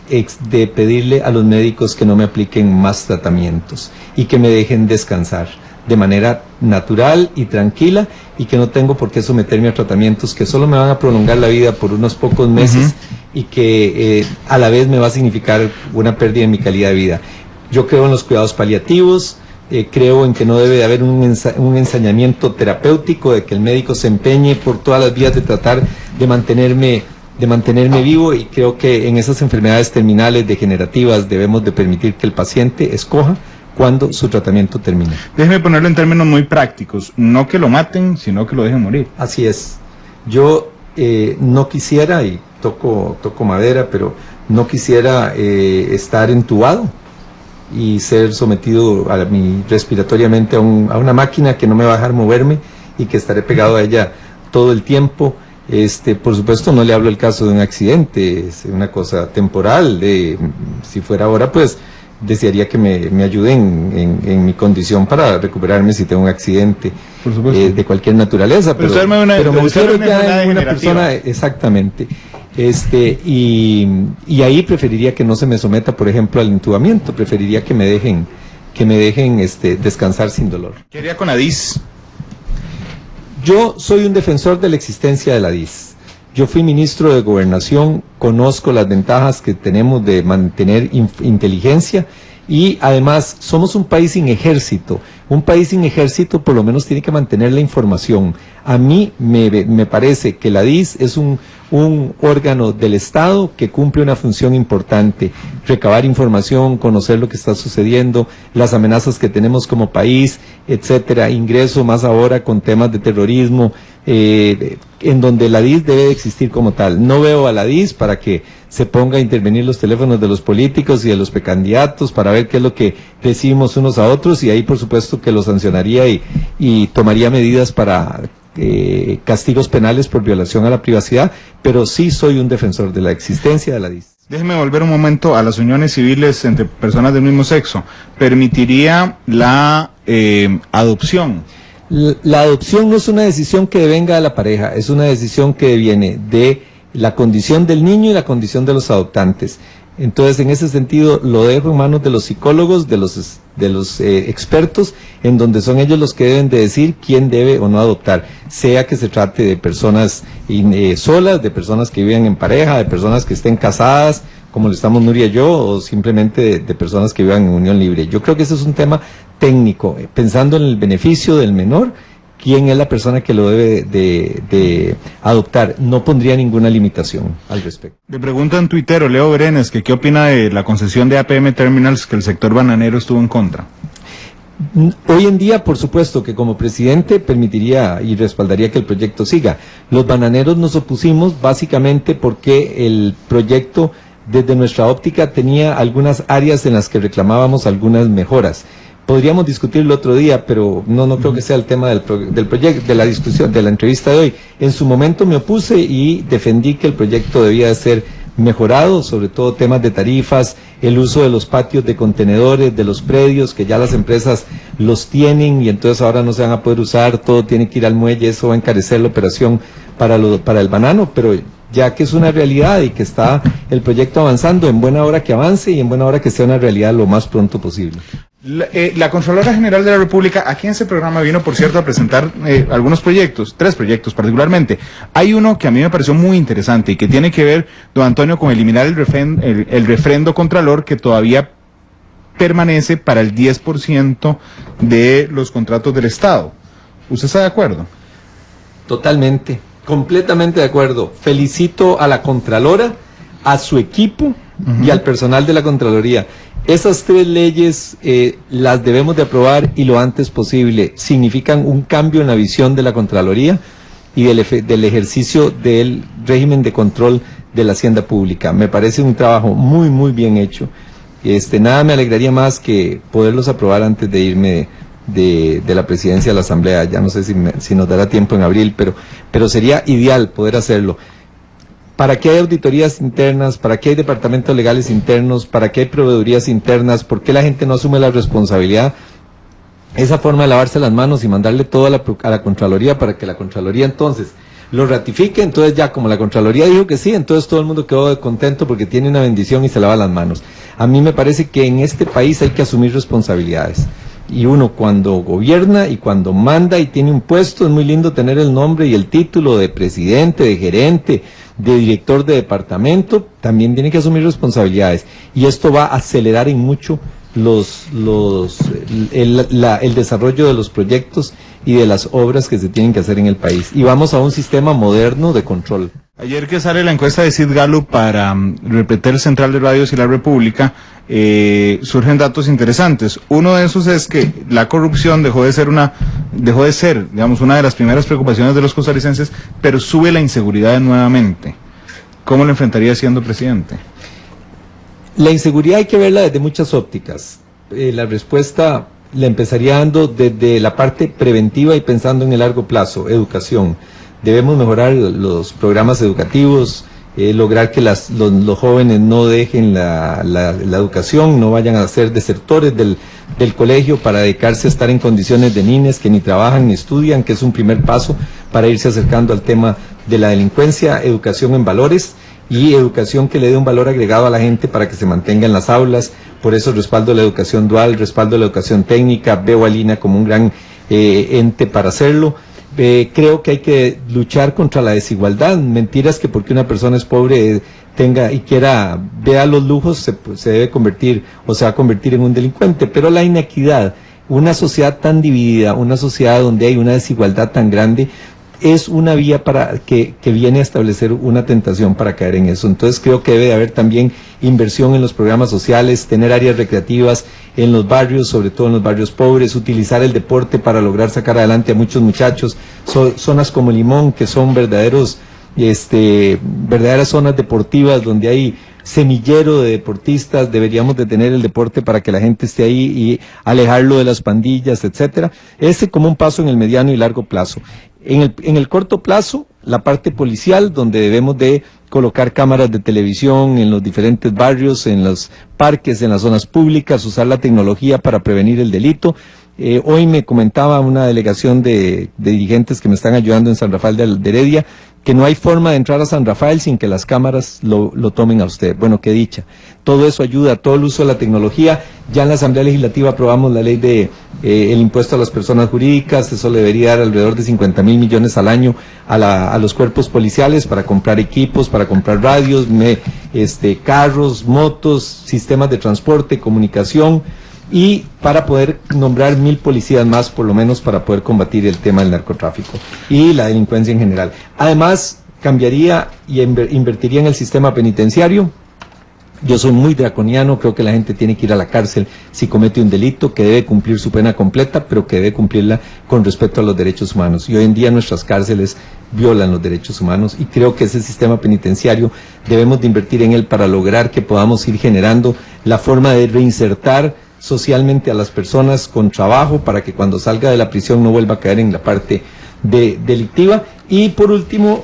pedirle a los médicos que no me apliquen más tratamientos y que me dejen descansar de manera natural y tranquila, y que no tengo por qué someterme a tratamientos que solo me van a prolongar la vida por unos pocos meses y que a la vez me va a significar una pérdida en mi calidad de vida. Yo creo en los cuidados paliativos, creo en que no debe de haber un ensañamiento terapéutico, de que el médico se empeñe por todas las vías de tratar de mantenerme vivo, y creo que en esas enfermedades terminales degenerativas debemos de permitir que el paciente escoja cuando su tratamiento termine. Déjeme ponerlo en términos muy prácticos, no que lo maten, sino que lo dejen morir. Así es. Yo no quisiera, y toco madera, pero no quisiera estar entubado y ser sometido respiratoriamente a una máquina que no me va a dejar moverme y que estaré pegado a ella todo el tiempo. Por supuesto no le hablo el caso de un accidente, es una cosa temporal, si fuera ahora pues desearía que me ayuden en mi condición para recuperarme si tengo un accidente de cualquier naturaleza. Pero me gustaría ya en una persona, exactamente. Y ahí preferiría que no se me someta, por ejemplo, al intubamiento. Preferiría que me dejen descansar sin dolor. ¿Qué haría con la DIS? Yo soy un defensor de la existencia de la DIS. Yo fui ministro de Gobernación, conozco las ventajas que tenemos de mantener inteligencia y además somos un país sin ejército. Un país sin ejército por lo menos tiene que mantener la información. A mí me parece que la DIS es un órgano del Estado que cumple una función importante, recabar información, conocer lo que está sucediendo, las amenazas que tenemos como país, etcétera, ingreso más ahora con temas de terrorismo, en donde la DIS debe de existir como tal. No veo a la DIS para que se ponga a intervenir los teléfonos de los políticos y de los precandidatos para ver qué es lo que decimos unos a otros, y ahí por supuesto que lo sancionaría y tomaría medidas para castigos penales por violación a la privacidad, pero sí soy un defensor de la existencia de la DIS. Déjeme volver un momento a las uniones civiles entre personas del mismo sexo. ¿Permitiría la adopción? La adopción no es una decisión que venga de la pareja, es una decisión que viene de la condición del niño y la condición de los adoptantes. Entonces, en ese sentido, lo dejo en manos de los psicólogos, de los expertos, en donde son ellos los que deben de decir quién debe o no adoptar, sea que se trate de personas solas, de personas que viven en pareja, de personas que estén casadas, como lo estamos Nuria y yo, o simplemente de personas que vivan en unión libre. Yo creo que ese es un tema técnico, pensando en el beneficio del menor. ¿Quién es la persona que lo debe de adoptar? No pondría ninguna limitación al respecto. Le pregunta en Twitter Leo Brenes que qué opina de la concesión de APM Terminals, que el sector bananero estuvo en contra. Hoy en día, por supuesto, que como presidente permitiría y respaldaría que el proyecto siga. Los bananeros nos opusimos básicamente porque el proyecto, desde nuestra óptica, tenía algunas áreas en las que reclamábamos algunas mejoras. Podríamos discutirlo otro día, pero no creo que sea el tema del proyecto, de la discusión, de la entrevista de hoy. En su momento me opuse y defendí que el proyecto debía de ser mejorado, sobre todo temas de tarifas, el uso de los patios de contenedores, de los predios, que ya las empresas los tienen y entonces ahora no se van a poder usar, todo tiene que ir al muelle, eso va a encarecer la operación para el banano, pero ya que es una realidad y que está el proyecto avanzando, en buena hora que avance y en buena hora que sea una realidad lo más pronto posible. La Contralora General de la República, aquí en ese programa vino, por cierto, a presentar algunos proyectos, 3 proyectos particularmente. Hay uno que a mí me pareció muy interesante y que tiene que ver, don Antonio, con eliminar el refrendo contralor que todavía permanece para el 10% de los contratos del Estado. ¿Usted está de acuerdo? Totalmente, completamente de acuerdo. Felicito a la Contralora, a su equipo y al personal de la Contraloría. Esas 3 leyes las debemos de aprobar y lo antes posible. Significan un cambio en la visión de la Contraloría y del ejercicio del régimen de control de la hacienda pública. Me parece un trabajo muy, muy bien hecho. Nada me alegraría más que poderlos aprobar antes de irme de la presidencia de la Asamblea. Ya no sé si nos dará tiempo en abril, pero sería ideal poder hacerlo. ¿Para qué hay auditorías internas? ¿Para qué hay departamentos legales internos? ¿Para qué hay proveedurías internas? ¿Por qué la gente no asume la responsabilidad? Esa forma de lavarse las manos y mandarle todo a la Contraloría para que la Contraloría entonces lo ratifique. Entonces ya como la Contraloría dijo que sí, entonces todo el mundo quedó contento porque tiene una bendición y se lava las manos. A mí me parece que en este país hay que asumir responsabilidades. Y uno cuando gobierna y cuando manda y tiene un puesto, es muy lindo tener el nombre y el título de presidente, de gerente, de director de departamento, también tiene que asumir responsabilidades. Y esto va a acelerar en mucho el desarrollo de los proyectos y de las obras que se tienen que hacer en el país. Y vamos a un sistema moderno de control. Ayer que sale la encuesta de Sid Gallup para Repetel Central de Radios y la República, surgen datos interesantes. Uno de esos es que la corrupción dejó de ser, digamos, una de las primeras preocupaciones de los costarricenses, pero sube la inseguridad nuevamente. ¿Cómo lo enfrentaría siendo presidente? La inseguridad hay que verla desde muchas ópticas. La respuesta la empezaría dando desde la parte preventiva y pensando en el largo plazo, educación. Debemos mejorar los programas educativos, lograr que los jóvenes no dejen la educación, no vayan a ser desertores del colegio para dedicarse a estar en condiciones de niñas que ni trabajan ni estudian, que es un primer paso para irse acercando al tema de la delincuencia, educación en valores y educación que le dé un valor agregado a la gente para que se mantenga en las aulas. Por eso respaldo la educación dual, respaldo la educación técnica, veo a Lina como un gran ente para hacerlo. Creo que hay que luchar contra la desigualdad. Mentiras que porque una persona es pobre tenga y quiera, vea los lujos, se debe convertir o se va a convertir en un delincuente. Pero la inequidad, una sociedad tan dividida, una sociedad donde hay una desigualdad tan grande, es una vía para que viene a establecer una tentación para caer en eso. Entonces creo que debe de haber también inversión en los programas sociales, tener áreas recreativas en los barrios, sobre todo en los barrios pobres, utilizar el deporte para lograr sacar adelante a muchos muchachos, zonas como Limón, que son verdaderas zonas deportivas donde hay semillero de deportistas. Deberíamos de tener el deporte para que la gente esté ahí y alejarlo de las pandillas, etcétera. Ese como un paso en el mediano y largo plazo. En el corto plazo, la parte policial, donde debemos de colocar cámaras de televisión en los diferentes barrios, en los parques, en las zonas públicas, usar la tecnología para prevenir el delito. Hoy me comentaba una delegación de dirigentes que me están ayudando en San Rafael de Heredia, que no hay forma de entrar a San Rafael sin que las cámaras lo tomen a usted. Bueno, qué dicha. Todo eso ayuda, todo el uso de la tecnología. Ya en la Asamblea Legislativa aprobamos la ley de el impuesto a las personas jurídicas. Eso le debería dar alrededor de 50,000 millones al año a los cuerpos policiales para comprar equipos, para comprar radios, carros, motos, sistemas de transporte, comunicación, y para poder nombrar 1,000 policías más, por lo menos, para poder combatir el tema del narcotráfico y la delincuencia en general. Además, cambiaría y invertiría en el sistema penitenciario. Yo soy muy draconiano, creo que la gente tiene que ir a la cárcel si comete un delito, que debe cumplir su pena completa, pero que debe cumplirla con respeto a los derechos humanos. Y hoy en día nuestras cárceles violan los derechos humanos, y creo que ese sistema penitenciario debemos de invertir en él para lograr que podamos ir generando la forma de reinsertar socialmente a las personas con trabajo, para que cuando salga de la prisión no vuelva a caer en la parte delictiva. Y por último,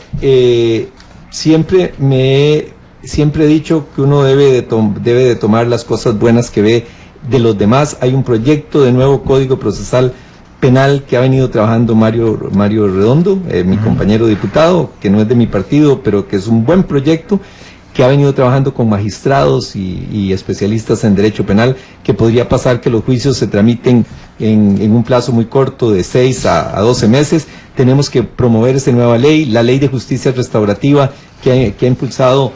siempre he dicho que uno debe de tomar las cosas buenas que ve de los demás. Hay un proyecto de nuevo Código Procesal Penal que ha venido trabajando Mario Redondo, mi compañero diputado, que no es de mi partido, pero que es un buen proyecto, que ha venido trabajando con magistrados y especialistas en derecho penal, que podría pasar que los juicios se tramiten en un plazo muy corto, de 6 a 12 meses. Tenemos que promover esa nueva ley, la ley de justicia restaurativa que ha impulsado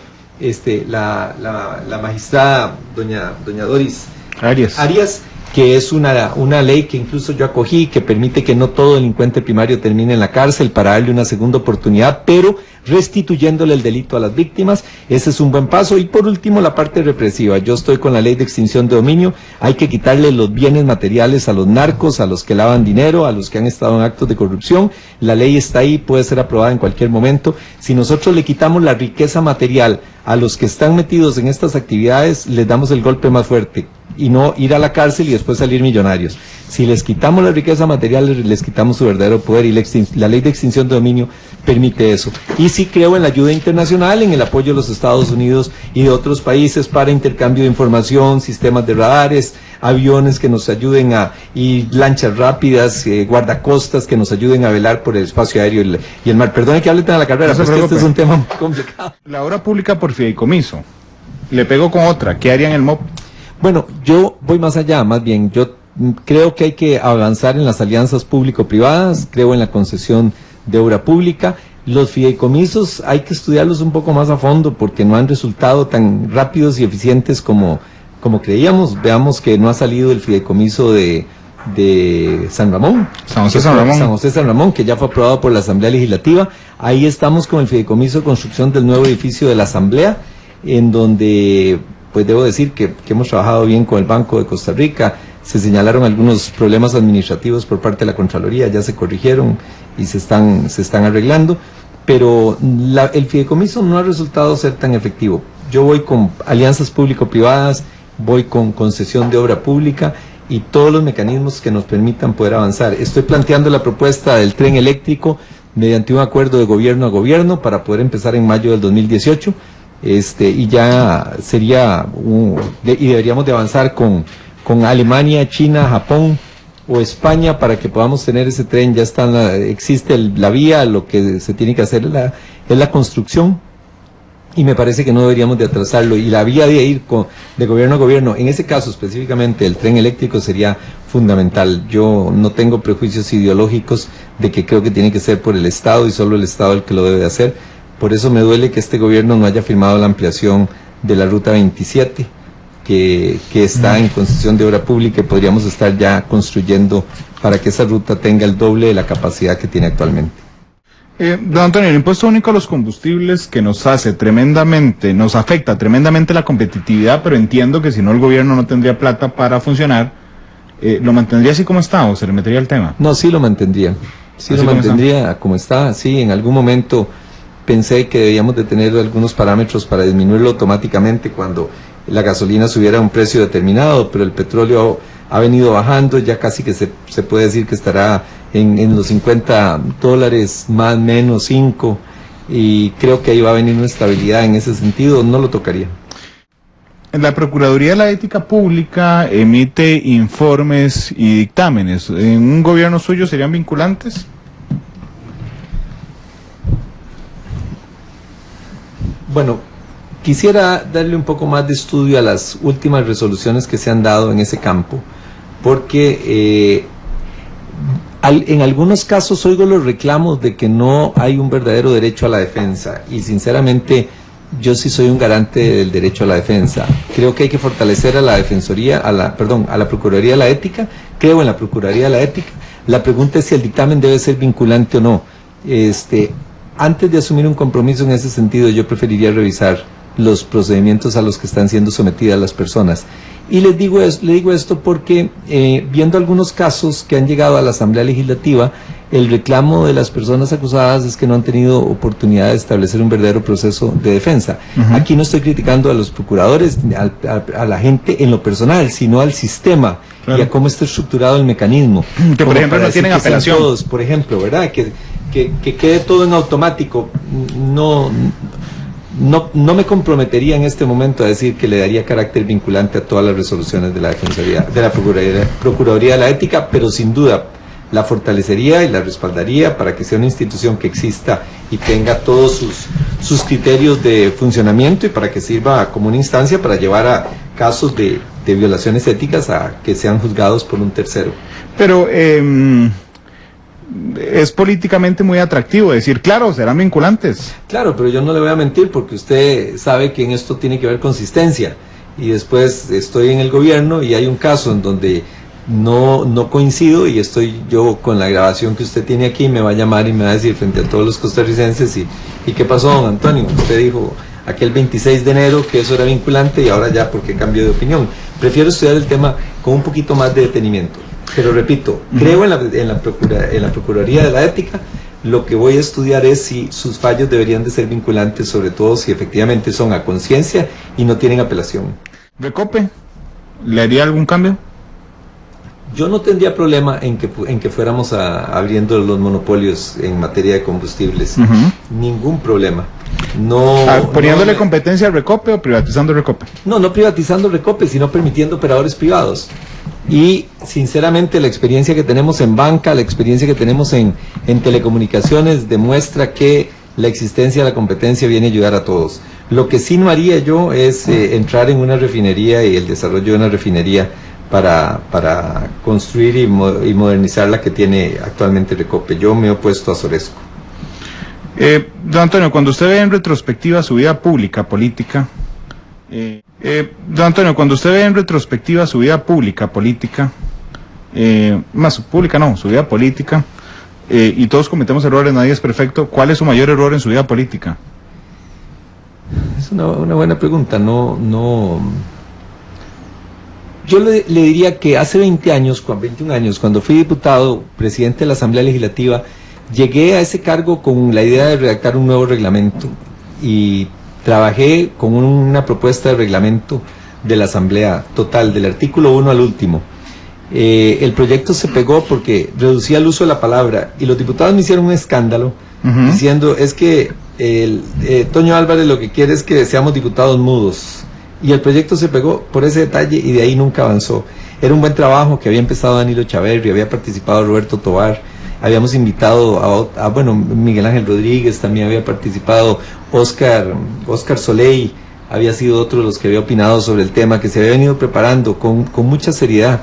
la magistrada doña Doris Arias, que es una ley que incluso yo acogí, que permite que no todo delincuente primario termine en la cárcel, para darle una segunda oportunidad, pero restituyéndole el delito a las víctimas. Ese es un buen paso. Y por último, la parte represiva. Yo estoy con la ley de extinción de dominio. Hay que quitarle los bienes materiales a los narcos, a los que lavan dinero, a los que han estado en actos de corrupción. La ley está ahí, puede ser aprobada en cualquier momento. Si nosotros le quitamos la riqueza material a los que están metidos en estas actividades, les damos el golpe más fuerte, y no ir a la cárcel y después salir millonarios. Si les quitamos la riqueza material, les quitamos su verdadero poder, y la ley de extinción de dominio permite eso. Y sí creo en la ayuda internacional, en el apoyo de los Estados Unidos y de otros países para intercambio de información, sistemas de radares, aviones que nos ayuden y lanchas rápidas, guardacostas que nos ayuden a velar por el espacio aéreo y el mar. Perdone que hable tan a la carrera, pero este es un tema muy complicado. La obra pública por fideicomiso. Le pego con otra. ¿Qué haría en el MOP? Bueno, yo voy más allá, más bien, yo creo que hay que avanzar en las alianzas público-privadas, creo en la concesión de obra pública. Los fideicomisos hay que estudiarlos un poco más a fondo, porque no han resultado tan rápidos y eficientes como creíamos. Veamos que no ha salido el fideicomiso de San Ramón. San José San Ramón, que ya fue aprobado por la Asamblea Legislativa. Ahí estamos con el fideicomiso de construcción del nuevo edificio de la Asamblea, en donde pues debo decir que hemos trabajado bien con el Banco de Costa Rica. Se señalaron algunos problemas administrativos por parte de la Contraloría, ya se corrigieron y se están arreglando, pero el fideicomiso no ha resultado ser tan efectivo. Yo voy con alianzas público-privadas, voy con concesión de obra pública y todos los mecanismos que nos permitan poder avanzar. Estoy planteando la propuesta del tren eléctrico mediante un acuerdo de gobierno a gobierno para poder empezar en mayo del 2018, y ya sería, y deberíamos de avanzar con Alemania, China, Japón o España para que podamos tener ese tren. Ya está, existe la vía, lo que se tiene que hacer es la construcción, y me parece que no deberíamos de atrasarlo, y la vía de ir de gobierno a gobierno, en ese caso específicamente el tren eléctrico, sería fundamental. Yo no tengo prejuicios ideológicos de que creo que tiene que ser por el Estado y solo el Estado el que lo debe de hacer. Por eso me duele que este gobierno no haya firmado la ampliación de la Ruta 27, que está en concesión de obra pública, y podríamos estar ya construyendo para que esa ruta tenga el doble de la capacidad que tiene actualmente. Don Antonio, el impuesto único a los combustibles que nos afecta tremendamente la competitividad, pero entiendo que si no el gobierno no tendría plata para funcionar, ¿lo mantendría así como está o se le metería el tema? No, sí lo mantendría, sí lo mantendría como está. Sí, en algún momento pensé que debíamos de tener algunos parámetros para disminuirlo automáticamente cuando la gasolina subiera a un precio determinado, pero el petróleo ha venido bajando, ya casi que se puede decir que estará en los $50, más o menos 5, y creo que ahí va a venir una estabilidad en ese sentido. No lo tocaría. La Procuraduría de la Ética Pública emite informes y dictámenes. ¿En un gobierno suyo serían vinculantes? Bueno, quisiera darle un poco más de estudio a las últimas resoluciones que se han dado en ese campo, porque en algunos casos oigo los reclamos de que no hay un verdadero derecho a la defensa, y sinceramente yo sí soy un garante del derecho a la defensa. Creo que hay que fortalecer a la Defensoría, a la Procuraduría de la Ética. Creo en la Procuraduría de la Ética. La pregunta es si el dictamen debe ser vinculante o no. Antes de asumir un compromiso en ese sentido, yo preferiría revisar los procedimientos a los que están siendo sometidas las personas. Y le digo esto porque viendo algunos casos que han llegado a la Asamblea Legislativa, el reclamo de las personas acusadas es que no han tenido oportunidad de establecer un verdadero proceso de defensa. Aquí no estoy criticando a los procuradores, a la gente en lo personal, sino al sistema, claro, y a cómo está estructurado el mecanismo. Que por ejemplo no tienen apelación. Todos, por ejemplo, ¿verdad? Que quede todo en automático. No me comprometería en este momento a decir que le daría carácter vinculante a todas las resoluciones de la Defensoría, de la Procuraduría de la Ética, pero sin duda la fortalecería y la respaldaría para que sea una institución que exista y tenga todos sus criterios de funcionamiento, y para que sirva como una instancia para llevar a casos de violaciones éticas a que sean juzgados por un tercero. Pero es políticamente muy atractivo decir, claro, serán vinculantes. Claro, pero yo no le voy a mentir, porque usted sabe que en esto tiene que haber consistencia, y después estoy en el gobierno y hay un caso en donde no coincido, y estoy yo con la grabación que usted tiene aquí, me va a llamar y me va a decir frente a todos los costarricenses, ¿y qué pasó, don Antonio? Usted dijo aquel 26 de enero que eso era vinculante, y ahora ya, ¿por qué cambió de opinión? Prefiero estudiar el tema con un poquito más de detenimiento. Pero repito, creo en la Procuraduría de la Ética. Lo que voy a estudiar es si sus fallos deberían de ser vinculantes, sobre todo si efectivamente son a conciencia y no tienen apelación. ¿Recope? ¿Le haría algún cambio? Yo no tendría problema en que fuéramos abriendo los monopolios en materia de combustibles. Ningún problema. ¿Poniéndole competencia al Recope o privatizando el Recope? No privatizando el Recope, sino permitiendo operadores privados. Y sinceramente la experiencia que tenemos en banca, la experiencia que tenemos en telecomunicaciones demuestra que la existencia de la competencia viene a ayudar a todos. Lo que sí no haría yo es entrar en una refinería y el desarrollo de una refinería para construir y modernizar la que tiene actualmente Recope. Yo me he opuesto a Soresco. Don Antonio, cuando usted ve en retrospectiva su vida pública política, su vida política, y todos cometemos errores, nadie es perfecto, ¿cuál es su mayor error en su vida política? Es una buena pregunta. Yo le diría que hace 21 años, cuando fui diputado, presidente de la Asamblea Legislativa, llegué a ese cargo con la idea de redactar un nuevo reglamento, y trabajé con una propuesta de reglamento de la Asamblea total, del artículo 1 al último. El proyecto se pegó porque reducía el uso de la palabra y los diputados me hicieron un escándalo diciendo es que Toño Álvarez lo que quiere es que seamos diputados mudos, y el proyecto se pegó por ese detalle y de ahí nunca avanzó. Era un buen trabajo que había empezado Danilo Chaverri, había participado Roberto Tovar, habíamos invitado a Miguel Ángel Rodríguez, también había participado Oscar Soleil, había sido otro de los que había opinado sobre el tema, que se había venido preparando con mucha seriedad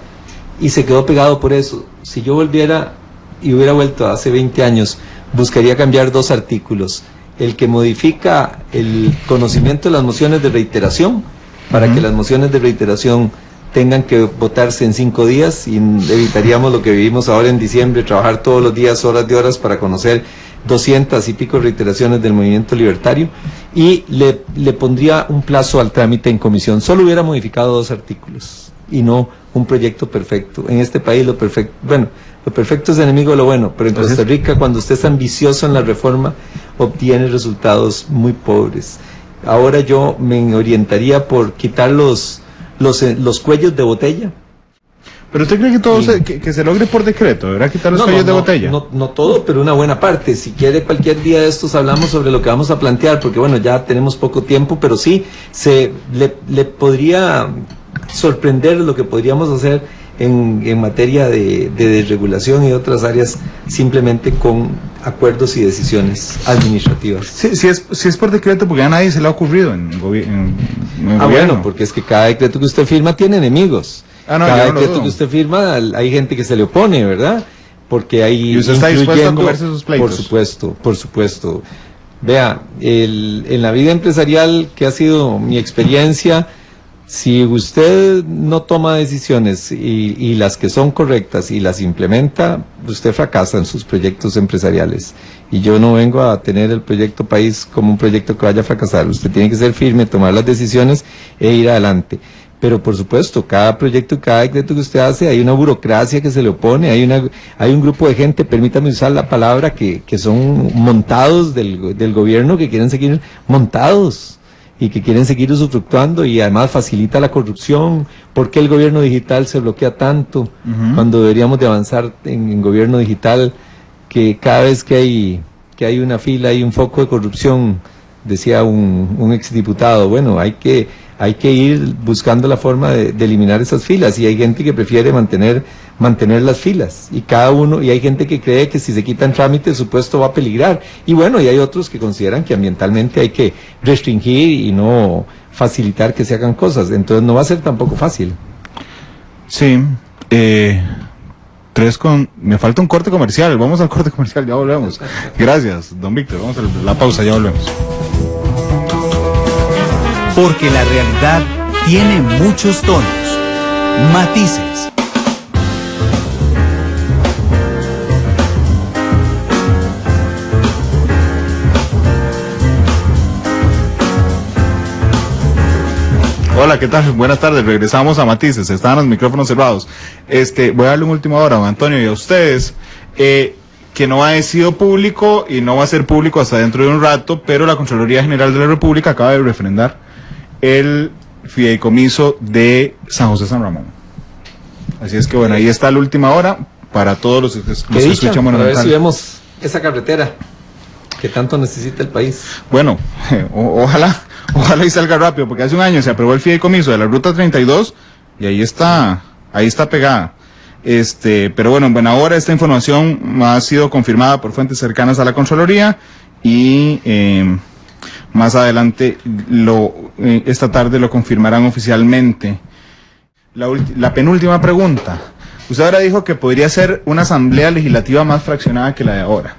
y se quedó pegado por eso. Si yo volviera y hubiera vuelto hace 20 años, buscaría cambiar 2 artículos: el que modifica el conocimiento de las mociones de reiteración, para que las mociones de reiteración tengan que votarse en 5 días y evitaríamos lo que vivimos ahora en diciembre, trabajar todos los días horas de horas para conocer 200 y pico reiteraciones del movimiento libertario, y le pondría un plazo al trámite en comisión. Solo hubiera modificado 2 artículos y no un proyecto perfecto. En este país lo perfecto es enemigo de lo bueno, pero en Costa Rica, cuando usted es ambicioso en la reforma, obtiene resultados muy pobres. Ahora yo me orientaría por quitar los cuellos de botella. ¿Pero usted cree que todo que se logre por decreto? ¿Deberá quitar los cuellos de botella? No todo, pero una buena parte. Si quiere, cualquier día de estos hablamos sobre lo que vamos a plantear, porque bueno, ya tenemos poco tiempo, pero sí, le podría sorprender lo que podríamos hacer en materia de desregulación y otras áreas, simplemente con acuerdos y decisiones administrativas. Sí, si es por decreto, porque a nadie se le ha ocurrido en gobierno. Bueno, porque es que cada decreto que usted firma tiene enemigos. Cada decreto que usted firma, hay gente que se le opone, ¿verdad? Porque hay... ¿Y usted está dispuesto a comerse sus pleitos? Por supuesto. Vea, en la vida empresarial, que ha sido mi experiencia, si usted no toma decisiones y las que son correctas y las implementa, usted fracasa en sus proyectos empresariales. Y yo no vengo a tener el proyecto país como un proyecto que vaya a fracasar. Usted tiene que ser firme, tomar las decisiones e ir adelante. Pero por supuesto, cada proyecto y cada decreto que usted hace, hay una burocracia que se le opone, hay un grupo de gente, permítame usar la palabra, que son montados del gobierno, que quieren seguir montados y que quieren seguir usufructuando, y además facilita la corrupción. ¿Por qué el gobierno digital se bloquea tanto cuando deberíamos de avanzar en gobierno digital? Que cada vez que hay una fila, hay un foco de corrupción, decía un exdiputado. Bueno, hay que ir buscando la forma de eliminar esas filas, y hay gente que prefiere mantener las filas, y hay gente que cree que si se quitan trámites su puesto va a peligrar, y bueno, y hay otros que consideran que ambientalmente hay que restringir y no facilitar que se hagan cosas. Entonces no va a ser tampoco fácil. Sí, me falta un corte comercial. Vamos al corte comercial, ya volvemos. Gracias, don Víctor. Vamos a la pausa, ya volvemos. Porque la realidad tiene muchos tonos, matices. Hola, ¿qué tal? Buenas tardes, regresamos a Matices, estaban los micrófonos cerrados. Voy a darle un último hora, don Antonio, y a ustedes, que no ha sido público y no va a ser público hasta dentro de un rato, pero la Contraloría General de la República acaba de refrendar el fideicomiso de San José San Ramón. Así es que bueno, ahí está la última hora para todos los que escuchan Monumental. A ver si vemos esa carretera que tanto necesita el país. Bueno, ojalá y salga rápido, porque hace un año se aprobó el fideicomiso de la Ruta 32 y ahí está pegada. Pero bueno, en buena hora esta información ha sido confirmada por fuentes cercanas a la Contraloría, y más adelante esta tarde lo confirmarán oficialmente. La penúltima pregunta. Usted ahora dijo que podría ser una asamblea legislativa más fraccionada que la de ahora.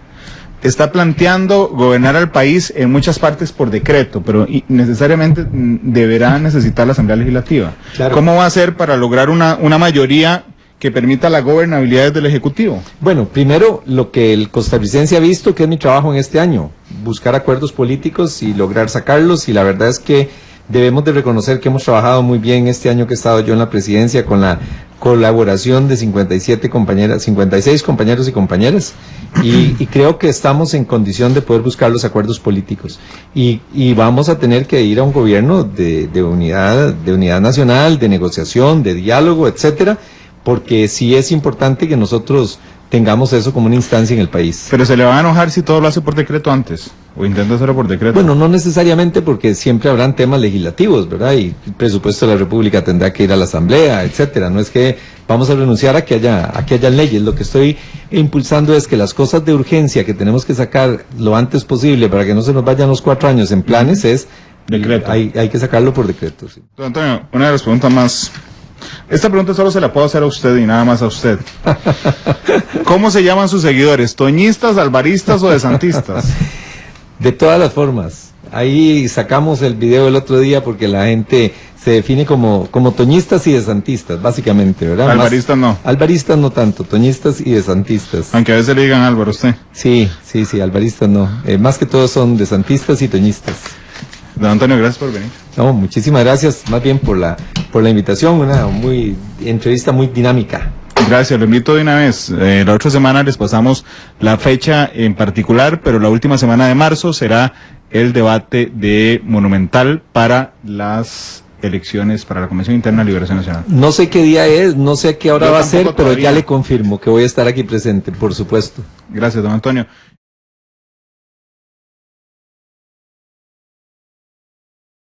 Está planteando gobernar al país en muchas partes por decreto, pero necesariamente deberá necesitar la asamblea legislativa. Claro. ¿Cómo va a ser para lograr una mayoría que permita la gobernabilidad del Ejecutivo? Bueno, primero, lo que el costarricense ha visto, que es mi trabajo en este año, buscar acuerdos políticos y lograr sacarlos, y la verdad es que debemos de reconocer que hemos trabajado muy bien este año que he estado yo en la presidencia, con la colaboración de 56 compañeros y compañeras, y creo que estamos en condición de poder buscar los acuerdos políticos, y vamos a tener que ir a un gobierno de unidad nacional, de negociación, de diálogo, etcétera, porque sí es importante que nosotros tengamos eso como una instancia en el país. Pero se le va a enojar si todo lo hace por decreto antes, o intenta hacerlo por decreto. Bueno, no necesariamente, porque siempre habrán temas legislativos, ¿verdad? Y el presupuesto de la República tendrá que ir a la Asamblea, etcétera. No es que vamos a renunciar a que haya leyes. Lo que estoy impulsando es que las cosas de urgencia que tenemos que sacar lo antes posible para que no se nos vayan los 4 años en planes es Decreto. Hay que sacarlo por decreto. Sí. Don Antonio, una de las preguntas más... Esta pregunta solo se la puedo hacer a usted y nada más a usted. ¿Cómo se llaman sus seguidores? ¿Toñistas, alvaristas o desantistas? De todas las formas. Ahí sacamos el video el otro día porque la gente se define como toñistas y desantistas, básicamente, ¿verdad? Alvaristas no. Alvaristas no tanto, toñistas y desantistas. Aunque a veces le digan Álvaro a usted. Sí, alvaristas no. Más que todo son desantistas y toñistas. Don Antonio, gracias por venir. No, muchísimas gracias más bien por la invitación, una entrevista muy dinámica. Gracias, lo invito de una vez. La otra semana les pasamos la fecha en particular, pero la última semana de marzo será el debate de Monumental para las elecciones para la Convención Interna de Liberación Nacional. No sé qué día es, no sé a qué hora Yo va a ser, tampoco pero todavía. ya le confirmo que voy a estar aquí presente, por supuesto. Gracias, don Antonio.